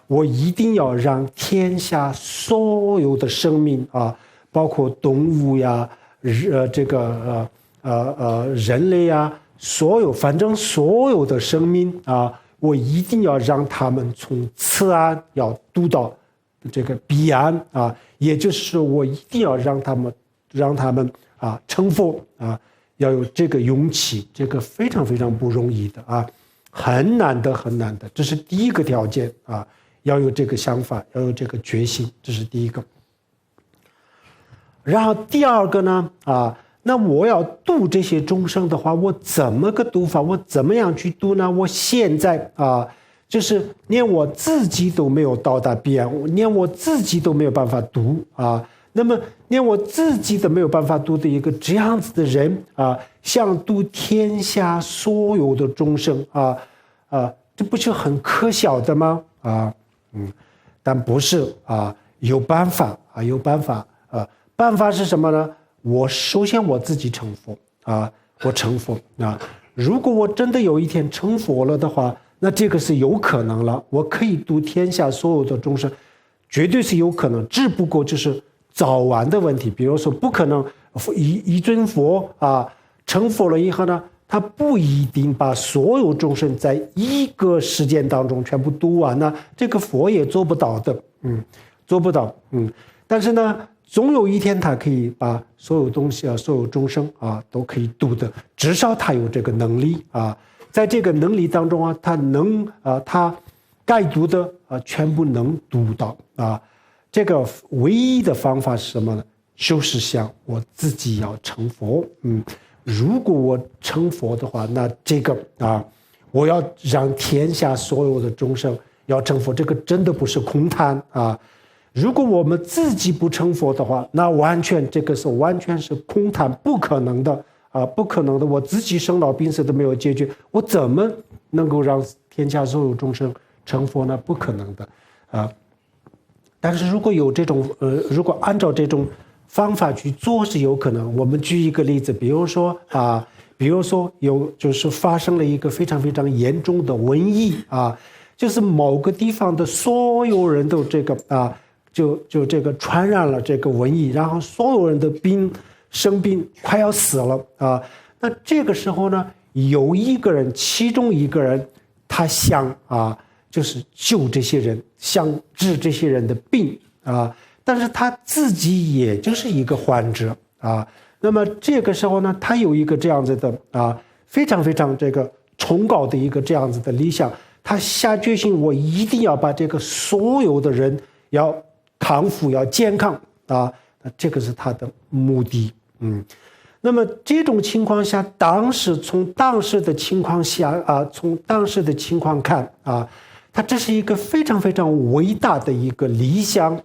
S1: 我一定要让天下所有的生命包括动物呀，这个人类呀，反正所有的生命我一定要让他们从此岸要渡到这个彼岸也就是说我一定要让他们成佛要有这个勇气，这个非常非常不容易的很难的，这是第一个条件要有这个想法，要有这个决心，这是第一个。然后第二个呢那我要度这些众生的话，我怎么个度法？我怎么样去度呢？我现在就是连我自己都没有到达彼岸，连我自己都没有办法度那么连我自己都没有办法度的一个这样子的人想度天下所有的众生这不是很可笑的吗？但不是有办法有办法办法是什么呢？首先我自己成佛我成佛如果我真的有一天成佛了的话，那这个是有可能了，我可以度天下所有的众生，绝对是有可能，只不过就是早晚的问题。比如说不可能一尊佛成佛了以后呢，他不一定把所有众生在一个时间当中全部度完呢，这个佛也做不到的做不到但是呢总有一天他可以把所有东西所有众生都可以度的，至少他有这个能力在这个能力当中他该度的全部能度到这个唯一的方法是什么呢？就是想我自己要成佛如果我成佛的话，那这个我要让天下所有的众生要成佛，这个真的不是空谈如果我们自己不成佛的话，那这个是完全是空谈，不可能的不可能的。我自己生老病死都没有解决，我怎么能够让天下所有众生成佛呢？不可能的但是如果有这种如果按照这种方法去做是有可能。我们举一个例子，比如说就是发生了一个非常非常严重的瘟疫就是某个地方的所有人都这个就这个传染了这个瘟疫，然后所有人的生病快要死了那这个时候呢，有其中一个人他想就是救这些人，想治这些人的病但是他自己也就是一个患者那么这个时候呢，他有一个这样子的非常非常这个崇高的一个这样子的理想，他下决心我一定要把这个所有的人要康复，要健康这个是他的目的那么这种情况下，从当时的情况下从当时的情况看他这是一个非常非常伟大的一个理想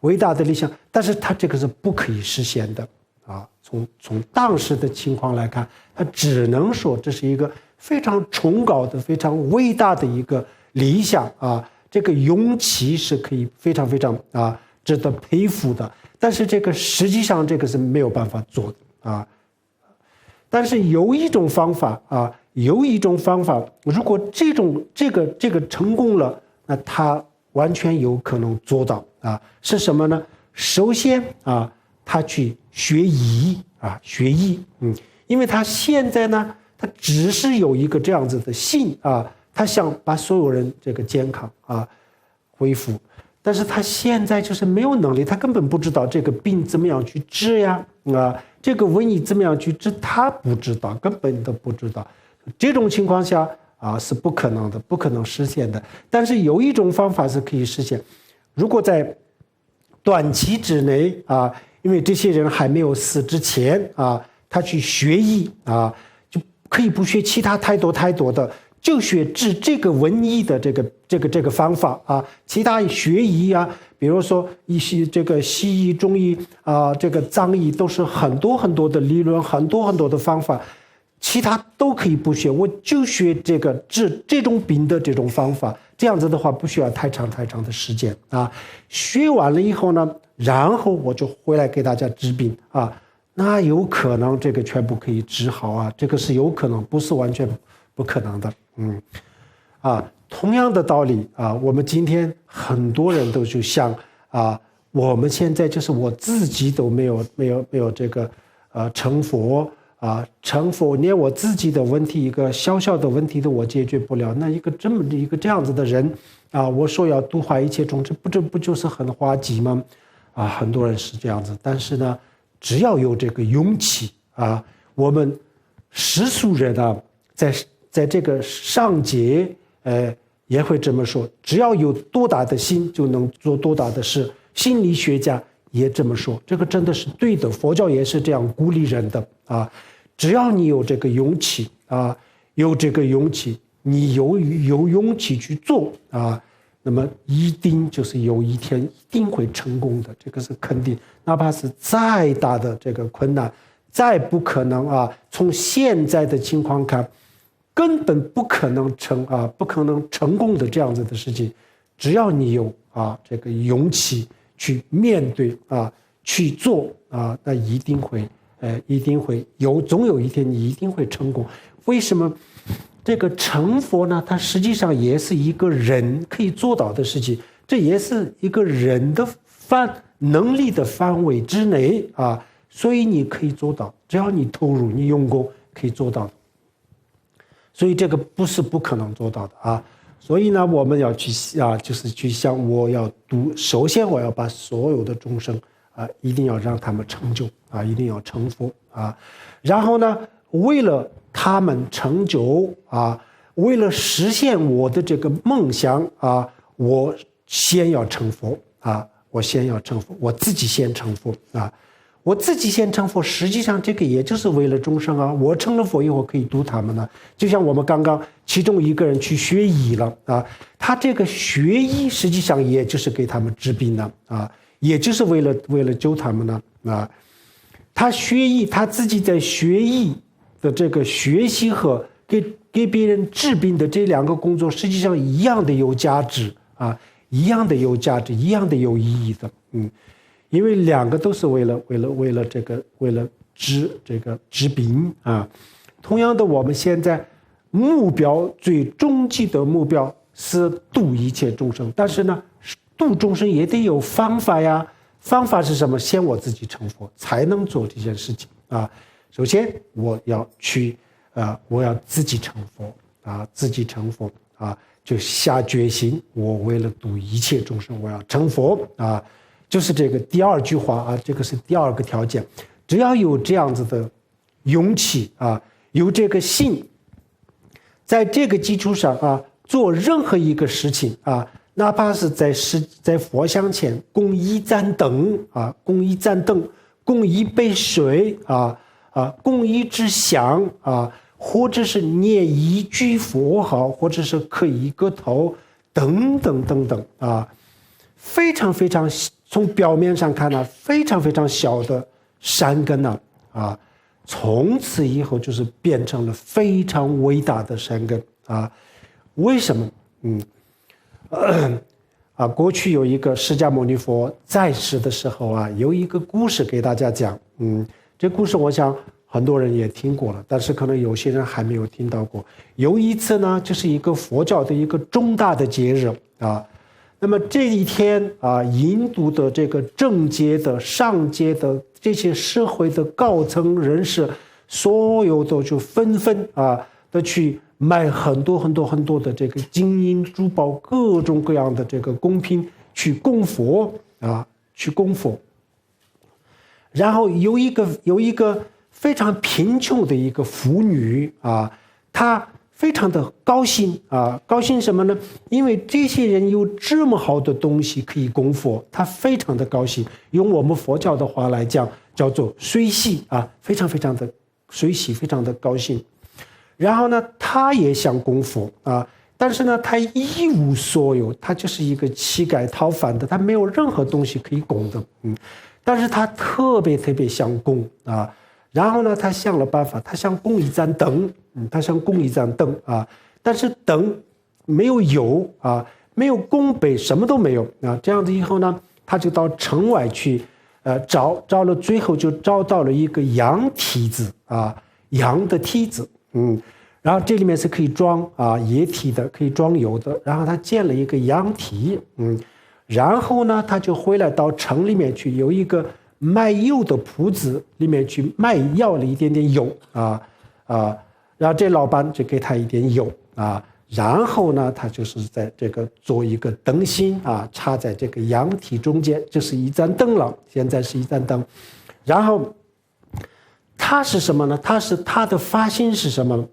S1: 伟大的理想，但是他这个是不可以实现的从当时的情况来看，他只能说这是一个非常崇高的非常伟大的一个理想这个勇气是可以非常非常值得佩服的，但是这个实际上这个是没有办法做的但是有一种方法如果这个成功了，那他完全有可能做到是什么呢？首先他去学医因为他现在呢，他只是有一个这样子的心他想把所有人这个健康恢复，但是他现在就是没有能力，他根本不知道这个病怎么样去治呀这个瘟疫怎么样去治，他不知道，根本都不知道。这种情况下是不可能的，不可能实现的。但是有一种方法是可以实现，如果在短期之内因为这些人还没有死之前他去学医就可以不学其他太多的，就学治这个瘟疫的这个方法啊，其他学医啊，比如说这个西医、中医啊，这个藏医都是很多很多的理论，很多很多的方法，其他都可以不学，我就学这个治这种病的这种方法，这样子的话不需要太长的时间啊。学完了以后呢，然后我就回来给大家治病啊，那有可能这个全部可以治好啊，这个是有可能，不是完全不可能的。同样的道理啊，我们今天很多人都就想啊，我们现在就是我自己都没有这个成佛啊，成佛连我自己的问题一个小小的问题都我解决不了，那一个这样子的人啊，我说要度化一切众生，这不就是很滑稽吗？啊，很多人是这样子，但是呢，只要有这个勇气啊，我们世俗人啊，在这个上节，也会这么说，只要有多大的心，就能做多大的事。心理学家也这么说，这个真的是对的。佛教也是这样鼓励人的啊，只要你有这个勇气啊，有这个勇气，你有勇气去做啊，那么一定就是有一天一定会成功的，这个是肯定。哪怕是再大的这个困难，再不可能啊，从现在的情况看，根本不可能成功的这样子的事情，只要你有这个勇气去面对去做那一定会总有一天你一定会成功。为什么这个成佛呢？它实际上也是一个人可以做到的事情，这也是一个人的能力的范围之内所以你可以做到，只要你投入，你用功可以做到的。所以这个不是不可能做到的所以呢，我们要去就是去想，首先我要把所有的众生一定要让他们成就一定要成佛然后呢，为了他们成就为了实现我的这个梦想我先要成佛我自己先成佛我自己先成佛，实际上这个也就是为了众生我成了佛以后可以度他们呢。就像我们刚刚其中一个人去学医了他这个学医实际上也就是给他们治病呢也就是为了救他们呢他学医，他自己在学医的这个学习和给别人治病的这两个工作，实际上一样的有价值一样的有价值，一样的有意义的因为两个都是为了治病同样的，我们现在最终极的目标是度一切众生，但是呢，度众生也得有方法呀。方法是什么？先我自己成佛，才能做这件事情首先我要自己成佛就下决心，我为了度一切众生，我要成佛就是这个第二句话这个是第二个条件。只要有这样子的勇气有这个信，在这个基础上做任何一个事情哪怕是在佛像前供一盏灯供一杯水供一支香或者是念一句佛号，或者是磕一个头等等非常非常从表面上看非常非常小的善根从此以后就是变成了非常伟大的善根为什么过去有一个释迦牟尼佛在世的时候有一个故事给大家讲这故事我想很多人也听过了，但是可能有些人还没有听到过。有一次呢，就是一个佛教的一个重大的节日那么这一天印度的这个政界的上界的这些社会的高层人士，所有都就纷纷的去买很多的这个金银珠宝，各种各样的这个贡品去供佛然后有一个非常贫穷的一个妇女她非常的高兴高兴什么呢？因为这些人有这么好的东西可以供佛，她非常的高兴。用我们佛教的话来讲，叫做随喜非常非常的随喜，非常的高兴。然后呢，他也想供佛啊，但是呢，他一无所有，他就是一个乞丐讨饭的，他没有任何东西可以供的，但是他特别想供啊。然后呢，他想了办法，他想供一盏灯，他想供一盏灯啊，但是灯没有油啊，没有供杯，什么都没有啊。这样子以后呢，他就到城外去，找了，最后就找到了一个羊蹄子啊，羊的蹄子，然后这里面是可以装液体的，可以装油的。然后他建了一个羊蹄，然后呢，他就回来到城里面去，有一个卖油的铺子，里面去要了一点点油然后这老板就给他一点油然后呢，他就是在这个做一个灯芯插在这个羊蹄中间，就是一盏灯了。现在是一盏灯，然后他是什么呢？他的发心是什么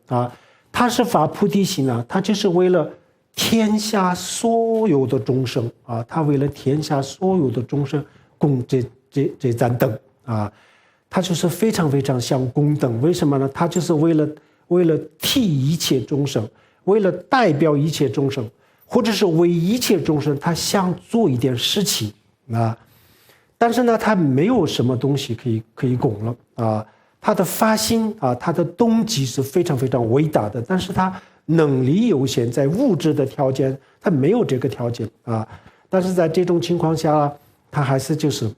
S1: 他是发菩提心他就是为了天下所有的众生他为了天下所有的众生供这盏灯他就是非常想供灯。为什么呢？他就是为了替一切众生，为了代表一切众生，或者是为一切众生，他想做一点事情但是呢，他没有什么东西可以供了他的发心他的动机是非常伟大的，但是他能力有限，在物质的条件他没有这个条件但是在这种情况下他还是就是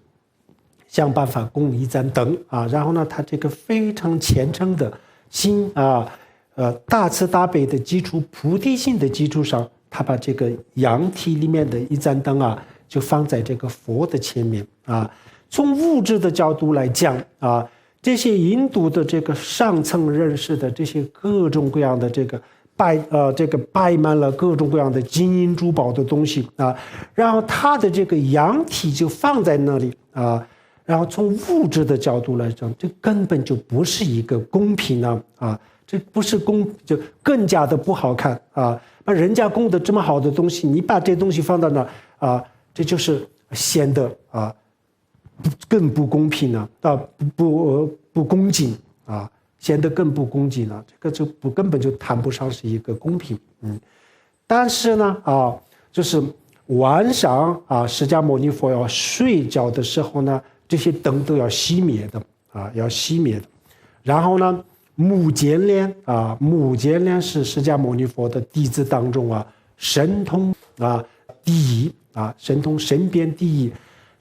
S1: 想办法供一盏灯然后呢，他这个非常虔诚的心大慈大悲的基础，菩提心的基础上，他把这个羊蹄里面的一盏灯就放在这个佛的前面从物质的角度来讲这些印度的这个上层人士的这些各种各样的这个摆满了各种各样的金银珠宝的东西然后他的这个羊蹄就放在那里然后从物质的角度来讲，这根本就不是一个公平这不是就更加的不好看把人家供的这么好的东西，你把这东西放到那这就是显得更不公平不恭敬显得更不恭敬了。这个就根本就谈不上是一个公平但是呢就是晚上释迦牟尼佛要睡觉的时候呢，这些灯都要熄灭的要熄灭的。然后呢，目犍连是释迦牟尼佛的弟子当中神通第一神通身边第一。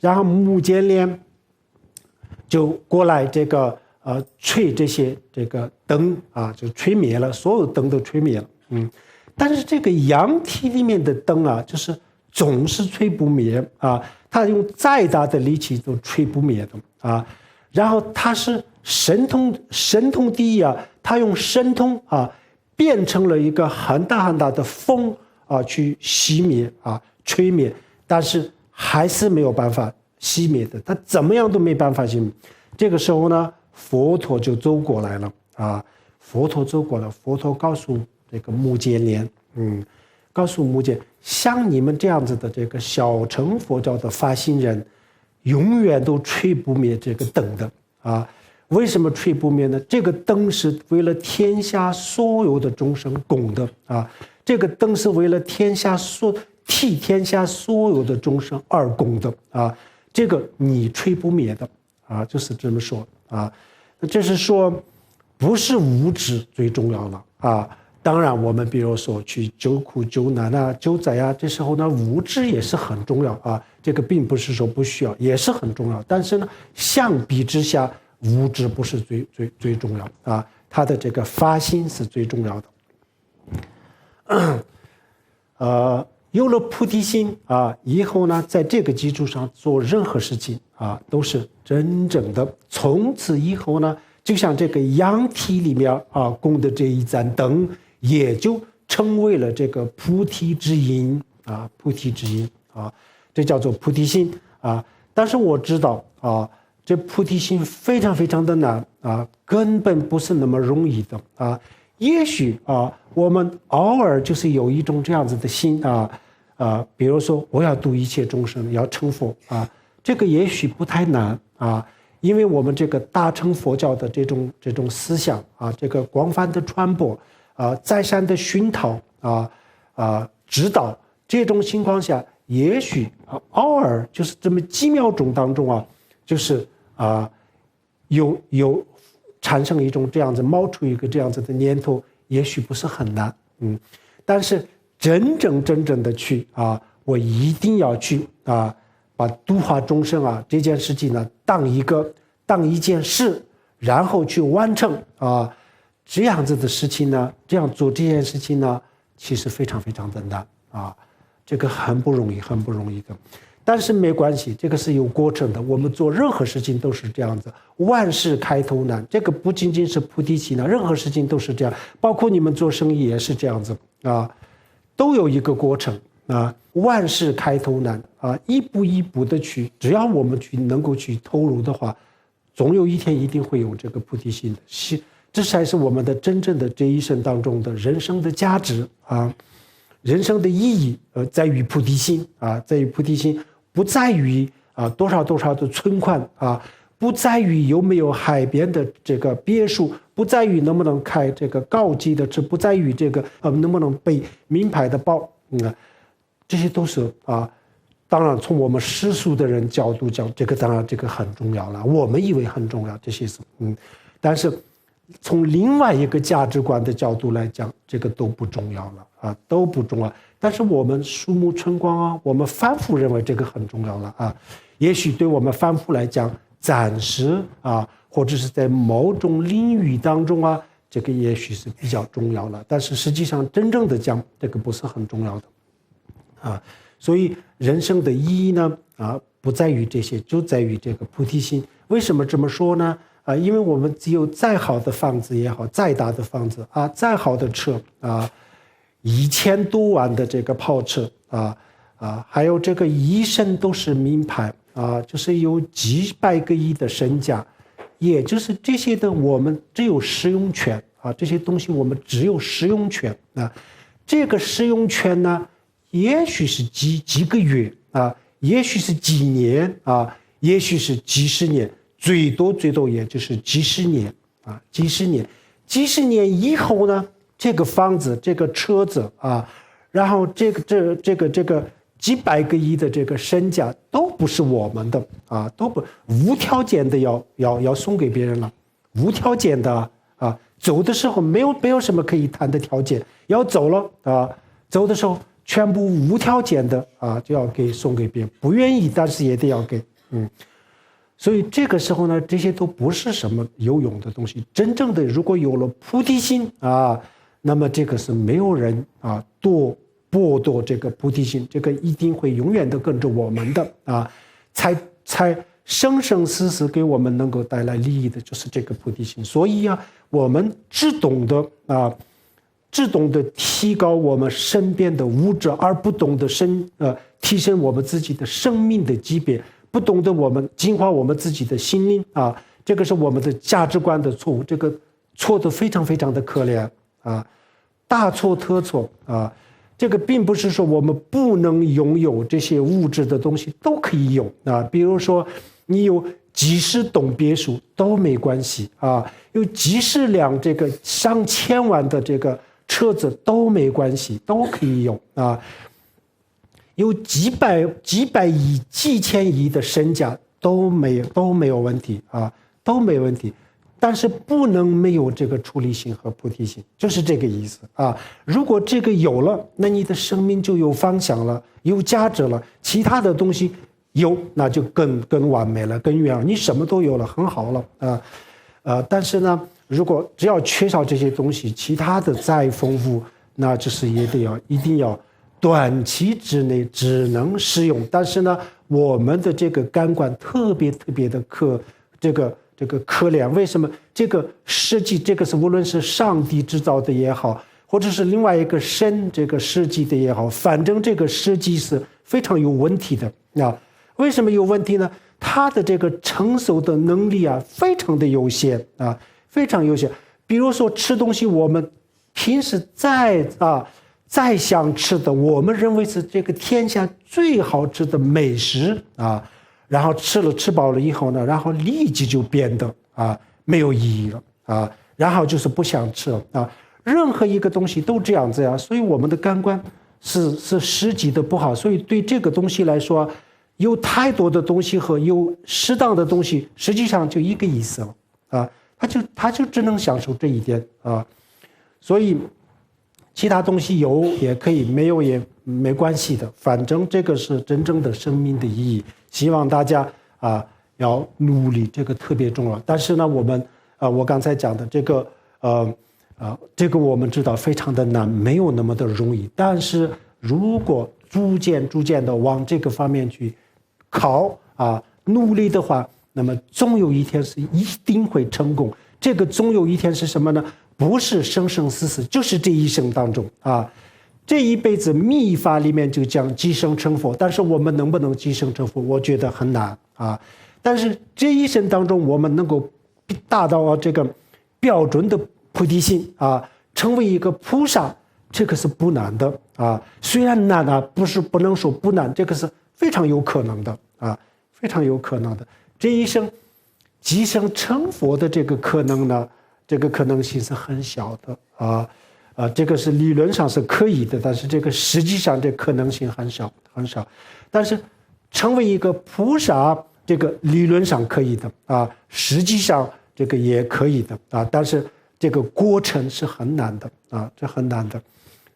S1: 然后目犍连就过来这个吹这些这个灯就吹灭了，所有灯都吹灭了但是这个羊蹄里面的灯就是总是吹不灭他用再大的力气都吹不灭的然后他是神通第一他用神通变成了一个很大的风去熄灭吹灭，但是还是没有办法熄灭的，他怎么样都没办法熄灭。这个时候呢，佛陀就走过来了佛陀走过来，佛陀告诉这个目犍连告诉目犍，像你们这样子的这个小乘佛教的发心人，永远都吹不灭这个灯的为什么吹不灭呢？这个灯是为了天下所有的众生供的这个灯是为了替天下所有的众生而供的这个你吹不灭的就是这么说这是说不是物质最重要了当然我们比如说去救苦救难救灾这时候呢物质也是很重要这个并不是说不需要，也是很重要，但是呢相比之下物质不是最重要他的这个发心是最重要的有了菩提心以后呢，在这个基础上做任何事情都是真正的。从此以后呢，就像这个羊蹄里面供的这一盏灯，也就成为了这个菩提之因菩提之因这叫做菩提心但是我知道这菩提心非常的难根本不是那么容易的也许我们偶尔就是有一种这样子的心比如说我要度一切众生，要成佛这个也许不太难因为我们这个大乘佛教的这种思想啊，这个广泛的传播啊，再三的熏陶指导，这种情况下，也许偶尔就是这么几秒钟当中啊，就是有产生一种这样子冒出一个这样子的念头，也许不是很难，但是真正的去我一定要去把度化众生这件事情呢当一件事，然后去完成这样子的事情呢，这样做这件事情呢，其实非常非常的难这个很不容易的。但是没关系，这个是有过程的，我们做任何事情都是这样子，万事开头难，这个不仅仅是菩提心任何事情都是这样，包括你们做生意也是这样子都有一个过程万事开头难一步一步的去，只要我们能够去投入的话，总有一天一定会有这个菩提心的，这才是我们的真正的这一生当中的人生的价值人生的意义在于菩提心在于菩提心，不在于多少的存款不在于有没有海边的这个别墅，不在于能不能开这个高级的车，不在于这个能不能背名牌的包这些都是当然从我们世俗的人角度讲，这个当然这个很重要了，我们以为很重要这些是但是从另外一个价值观的角度来讲，这个都不重要了都不重要。但是我们树木春光我们反复认为这个很重要了也许对我们反复来讲，暂时或者是在某种领域当中这个也许是比较重要了，但是实际上真正的讲，这个不是很重要的所以人生的意义呢不在于这些，就在于这个菩提心。为什么这么说呢因为我们只有再好的房子也好，再大的房子再好的车1000多万的这个跑车还有这个一生都是名牌就是有几百个亿的身价，也就是这些的我们只有使用权这些东西我们只有使用权这个使用权呢，也许是几个月也许是几年也许是几十年，最多也就是几十年几十年以后呢，这个房子这个车子然后这个几百个亿的这个身价都不是我们的都不无条件的要送给别人了，无条件的走的时候没有什么可以谈的条件，要走了走的时候全部无条件的就要送给别人，不愿意但是也得要给所以这个时候呢，这些都不是什么有用的东西。真正的如果有了菩提心那么这个是没有人剥夺这个菩提心，这个一定会永远的跟着我们的才生生世世给我们能够带来利益的就是这个菩提心。所以我们只懂得提高我们身边的物质，而不懂得提升我们自己的生命的级别，不懂得我们净化我们自己的心灵这个是我们的价值观的错误，这个错得非常非常的可怜大错特错这个并不是说我们不能拥有这些物质的东西，都可以有比如说你有几十栋别墅都没关系有几十辆这个上千万的这个车子都没关系，都可以有有几百亿几千亿的身价都没有问题都没问题，但是不能没有这个出离心和菩提心，就是这个意思如果这个有了，那你的生命就有方向了，有价值了，其他的东西有那就更完美了，更远了，你什么都有了，很好了但是呢，如果只要缺少这些东西，其他的再丰富，那就是一定要短期之内只能使用。但是呢，我们的这个感官特别的这个可怜，为什么？这个设计，这个是无论是上帝制造的也好，或者是另外一个神这个设计的也好，反正这个设计是非常有问题的为什么有问题呢？它的这个承受的能力非常的有限非常有限。比如说吃东西，我们平时再想吃的，我们认为是这个天下最好吃的美食然后吃饱了以后呢，然后立即就变得没有意义了然后就是不想吃了任何一个东西都这样子所以我们的感官是实际的不好，所以对这个东西来说，有太多的东西和有适当的东西，实际上就一个意思了他就只能享受这一点所以其他东西有也可以，没有也没关系的，反正这个是真正的生命的意义。希望大家要努力，这个特别重要。但是呢，我刚才讲的这个这个我们知道非常的难，没有那么的容易。但是如果逐渐的往这个方面去靠努力的话，那么总有一天是一定会成功。这个总有一天是什么呢？不是生生死死，就是这一生当中这一辈子密法里面就讲即生成佛，但是我们能不能即生成佛，我觉得很难但是这一生当中，我们能够达到这个标准的菩提心成为一个菩萨，这个是不难的虽然难不能说不难，这个是非常有可能的非常有可能的。这一生即生成佛的这个可能呢，这个可能性是很小的这个是理论上是可以的，但是这个实际上这可能性很少很少。但是成为一个菩萨，这个理论上可以的实际上这个也可以的但是这个过程是很难的这很难的。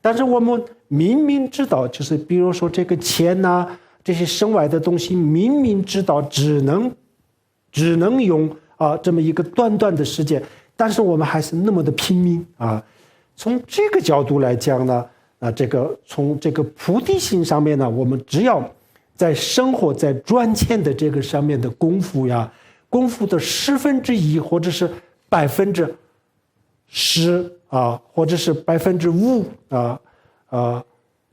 S1: 但是我们明明知道，就是比如说这个钱这些身外的东西，明明知道只能用这么一个短的时间，但是我们还是那么的拼命从这个角度来讲呢，这个从这个菩提心上面呢，我们只要在生活在赚钱的这个上面的功夫的1/10或者是10%或者是5%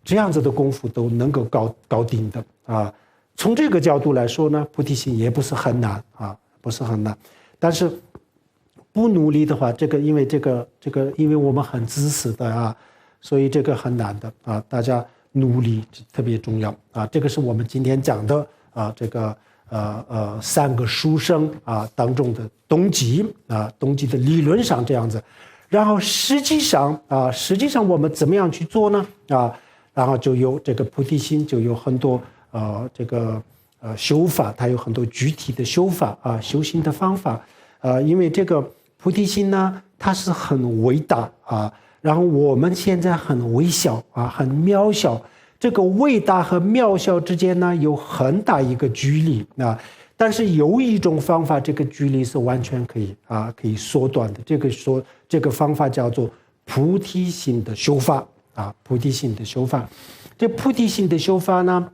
S1: 这样子的功夫都能够搞定的从这个角度来说呢，菩提心也不是很难不是很难。但是不努力的话，这个因为因为我们很自私的所以这个很难的大家努力特别重要这个是我们今天讲的这个3个书生当中的动机的理论上这样子。然后实际上我们怎么样去做呢然后就有这个菩提心，就有很多这个修法，它有很多具体的修法修行的方法因为这个菩提心呢，它是很伟大然后我们现在很微小很渺小，这个伟大和渺小之间呢有很大一个距离但是有一种方法，这个距离是完全可以缩短的。这个方法叫做菩提心的修法菩提心的修法。这菩提心的修法呢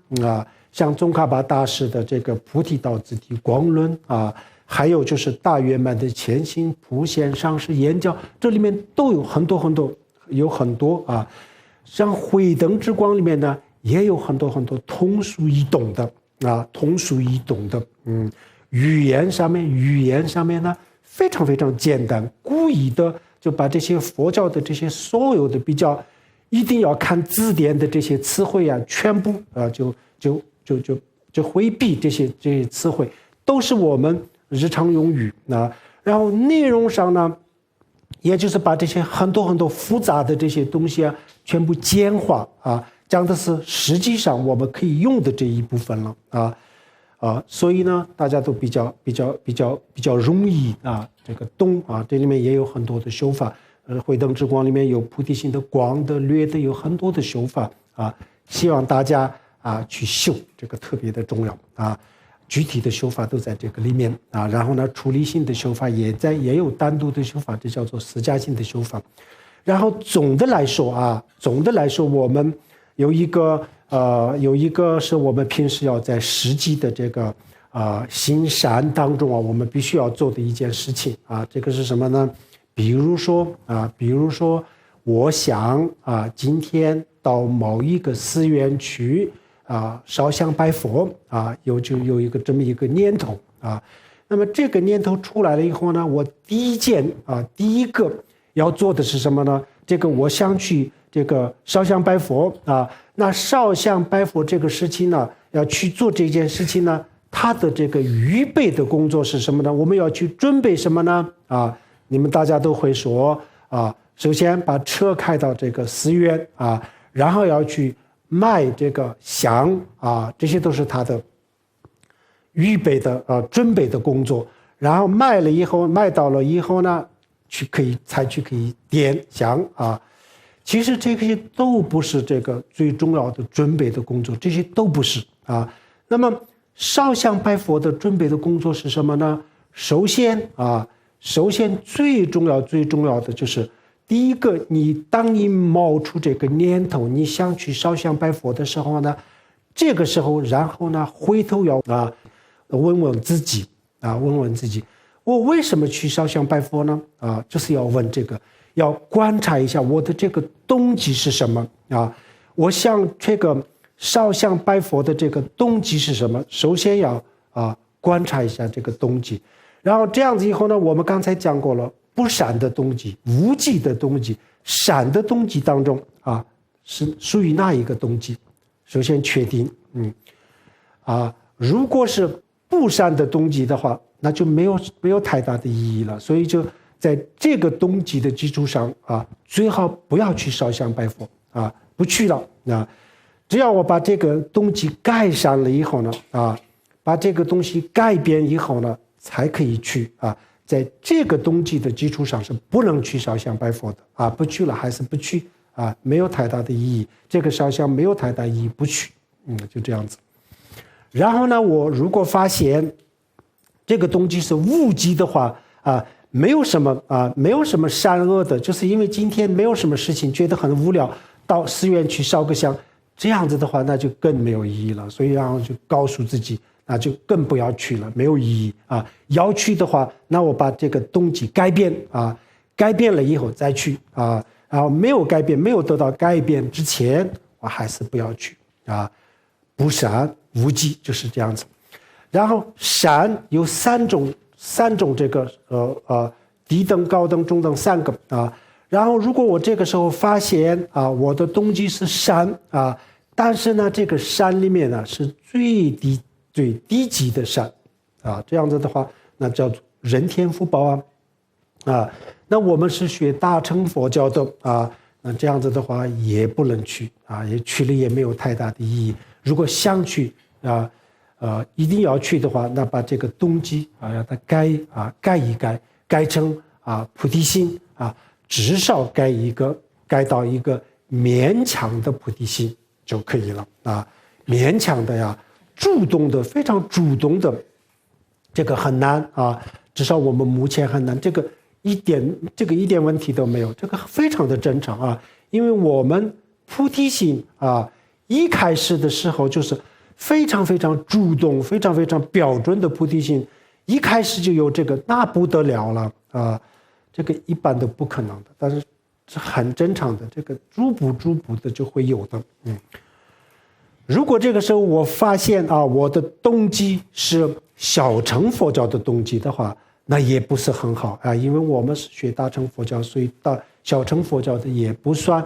S1: 像宗喀巴大师的这个菩提道次第光论还有就是大圆满的前行普贤上师言教，这里面都有很多像慧灯之光里面呢也有很多通俗易懂的语言上面呢非常非常简单，故意的就把这些佛教的这些所有的比较一定要看字典的这些词汇全部就回避这些词汇，都是我们日常用语然后内容上呢，也就是把这些很多复杂的这些东西全部简化讲的是实际上我们可以用的这一部分了所以呢，大家都比较容易这个懂这里面也有很多的修法。慧灯之光里面有菩提心的广的略的，有很多的修法希望大家去修，这个特别的重要具体的修法都在这个里面然后呢，处理性的修法也有单独的修法，这叫做私家性的修法。然后总的来说我们有一个是我们平时要在实际的这个行善当中我们必须要做的一件事情这个是什么呢？比如说我想今天到某一个寺院去烧香拜佛就有一个这么一个念头那么这个念头出来了以后呢，我第一个要做的是什么呢？这个我想去这个烧香拜佛那烧香拜佛这个事情呢，要去做这件事情呢，他的这个预备的工作是什么呢？我们要去准备什么呢？你们大家都会说首先把车开到这个寺院然后要去卖这个香这些都是他的预备的准备的工作。然后卖到了以后呢，可以点香其实这些都不是这个最重要的准备的工作，这些都不是那么烧香拜佛的准备的工作是什么呢？首先最重要的就是第一个，当你冒出这个念头，你想去烧香拜佛的时候呢，这个时候然后呢回头要问问自己我为什么去烧香拜佛呢？就是要问这个，要观察一下我的这个动机是什么我想这个烧香拜佛的这个动机是什么？首先要观察一下这个动机，然后这样子以后呢，我们刚才讲过了，不善的动机、无忌的动机、善的动机当中是属于哪一个动机？首先确定如果是不善的动机的话，那就没有太大的意义了。所以就在这个动机的基础上最好不要去烧香拜佛不去了只要我把这个动机改善了以后呢把这个东西改变以后呢，才可以去在这个动机的基础上是不能去烧香拜佛的不去了还是不去没有太大的意义，这个烧香没有太大意义，不去就这样子。然后呢，我如果发现这个动机是无忌的话没有什么善恶的，就是因为今天没有什么事情，觉得很无聊，到寺院去烧个香，这样子的话那就更没有意义了。所以然后就告诉自己那就更不要去了，没有意义要去的话，那我把这个动机改变了以后再去然后没有改变，没有得到改变之前，我还是不要去不善无忌就是这样子。然后善有三种这个低等、高等、中等三个然后如果我这个时候发现我的动机是善但是呢这个善里面呢是最低级的善这样子的话，那叫做人天福报那我们是学大乘佛教的那这样子的话也不能去也去了也没有太大的意义。如果想去一定要去的话，那把这个动机让它改一改，改成菩提心至少改到一个勉强的菩提心就可以了勉强的主动的，非常主动的，这个很难至少我们目前很难，这个一点问题都没有，这个非常的正常因为我们菩提心一开始的时候就是非常非常主动、非常非常标准的菩提心，一开始就有这个，那不得了了这个一般都不可能的，但是是很正常的，这个逐步的就会有的。如果这个时候我发现我的动机是小乘佛教的动机的话，那也不是很好因为我们是学大乘佛教，所以到小乘佛教的也不算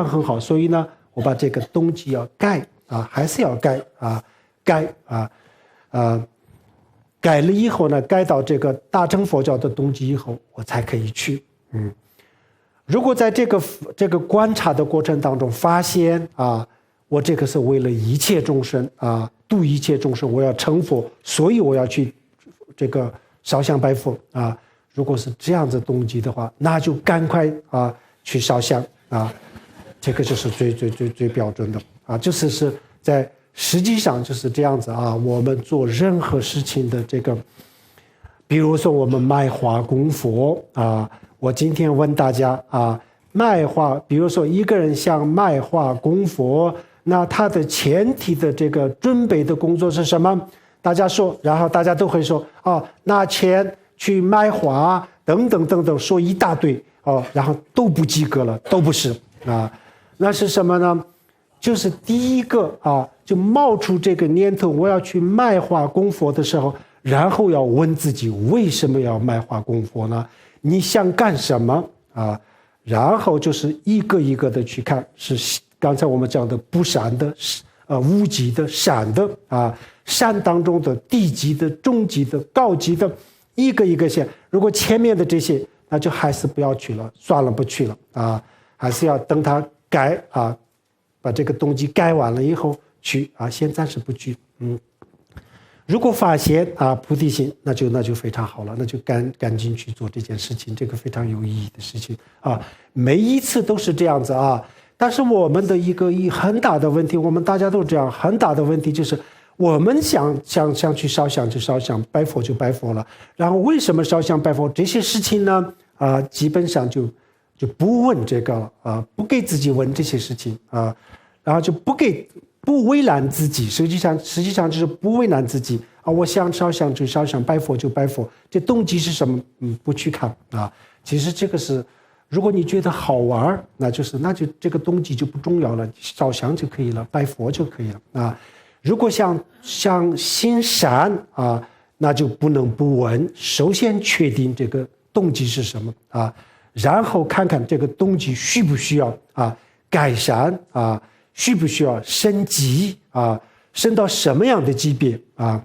S1: 很好，所以呢，我把这个动机要改还是要改改了以后呢，改到这个大乘佛教的动机以后，我才可以去。如果在这个观察的过程当中发现我这个是为了一切众生度一切众生，我要成佛，所以我要去这个烧香拜佛如果是这样子动机的话，那就赶快去烧香这个就是最标准的就是在实际上就是这样子我们做任何事情的这个，比如说我们卖花供佛我今天问大家卖花，比如说一个人想卖花供佛，那他的前提的这个准备的工作是什么？大家说，然后大家都会说拿钱去买花等等说一大堆然后都不及格了，都不是那是什么呢？就是第一个就冒出这个念头，我要去卖花供佛的时候，然后要问自己为什么要卖花供佛呢？你想干什么然后就是一个一个的去看，是刚才我们讲的不善的无极的、闪的啊，闪当中的地极的、中极的、高极的，一个一个线。如果前面的这些，那就还是不要去了，算了，不去了啊，还是要等它改啊，把这个动机改完了以后去啊，先暂时不去。如果发现啊菩提心，那就非常好了，那就赶紧去做这件事情，这个非常有意义的事情啊。每一次都是这样子啊，但是我们的一个很大的问题，我们大家都这样，很大的问题就是我们想去烧香就烧香，拜佛就拜佛了。然后为什么烧香拜佛这些事情呢？啊，基本上就不问这个了啊，不给自己问这些事情啊，然后就不为难自己，实际上就是不为难自己啊！我想烧香就烧香，拜佛就拜佛，这动机是什么？不去看啊。其实这个是，如果你觉得好玩，那就这个动机就不重要了，烧香就可以了，拜佛就可以了啊。如果想心善啊，那就不能不问，首先确定这个动机是什么啊，然后看看这个动机需不需要啊改善啊。需不需要升级啊？升到什么样的级别啊？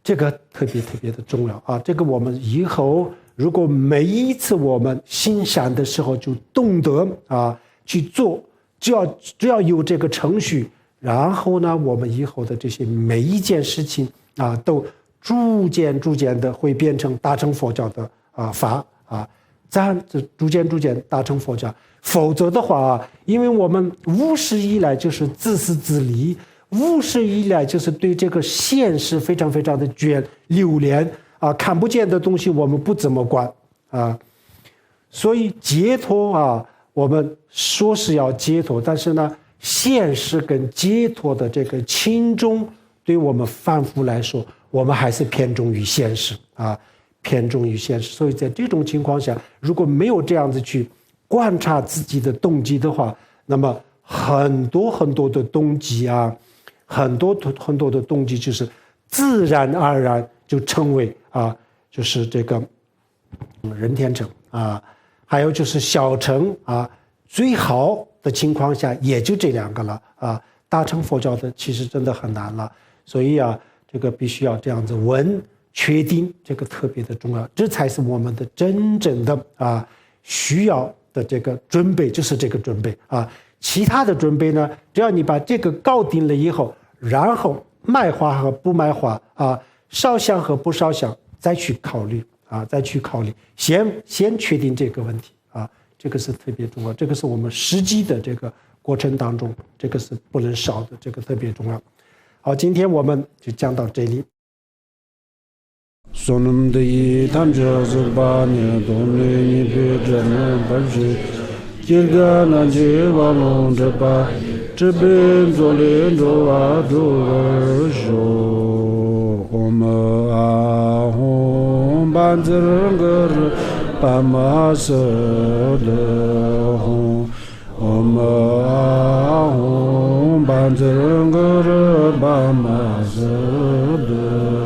S1: 这个特别的重要啊！这个我们以后如果每一次我们心善的时候就懂得啊去做，只要有这个程序，然后呢，我们以后的这些每一件事情啊，都逐渐的会变成大乘佛教的法啊，逐渐达成佛教。否则的话，因为我们无始以来就是自私自利，无始以来就是对这个现实非常的留恋啊，看不见的东西我们不怎么管啊，所以解脱啊，我们说是要解脱，但是呢，现实跟解脱的这个轻重，对我们凡夫来说，我们还是偏重于现实啊，偏重于现实。所以在这种情况下，如果没有这样子去观察自己的动机的话，那么很多的动机啊，很多的动机就是自然而然就成为啊，就是这个人天乘啊，还有就是小乘啊，最好的情况下也就这两个了啊，大乘佛教的其实真的很难了，所以啊，这个必须要这样子问确定，这个特别的重要，这才是我们的真正的啊需要的这个准备，就是这个准备啊。其他的准备呢，只要你把这个搞定了以后，然后卖花和不卖花啊，烧香和不烧香，再去考虑啊，先确定这个问题啊，这个是特别重要，这个是我们实际的这个过程当中，这个是不能少的，这个特别重要。好，今天我们就讲到这里。Sonum de tamja zubani domne ni be jana barje kirga na je walon de ba chebe zole do a do jo om a hom banzer pa ma se de om a hom banzer ba ma se de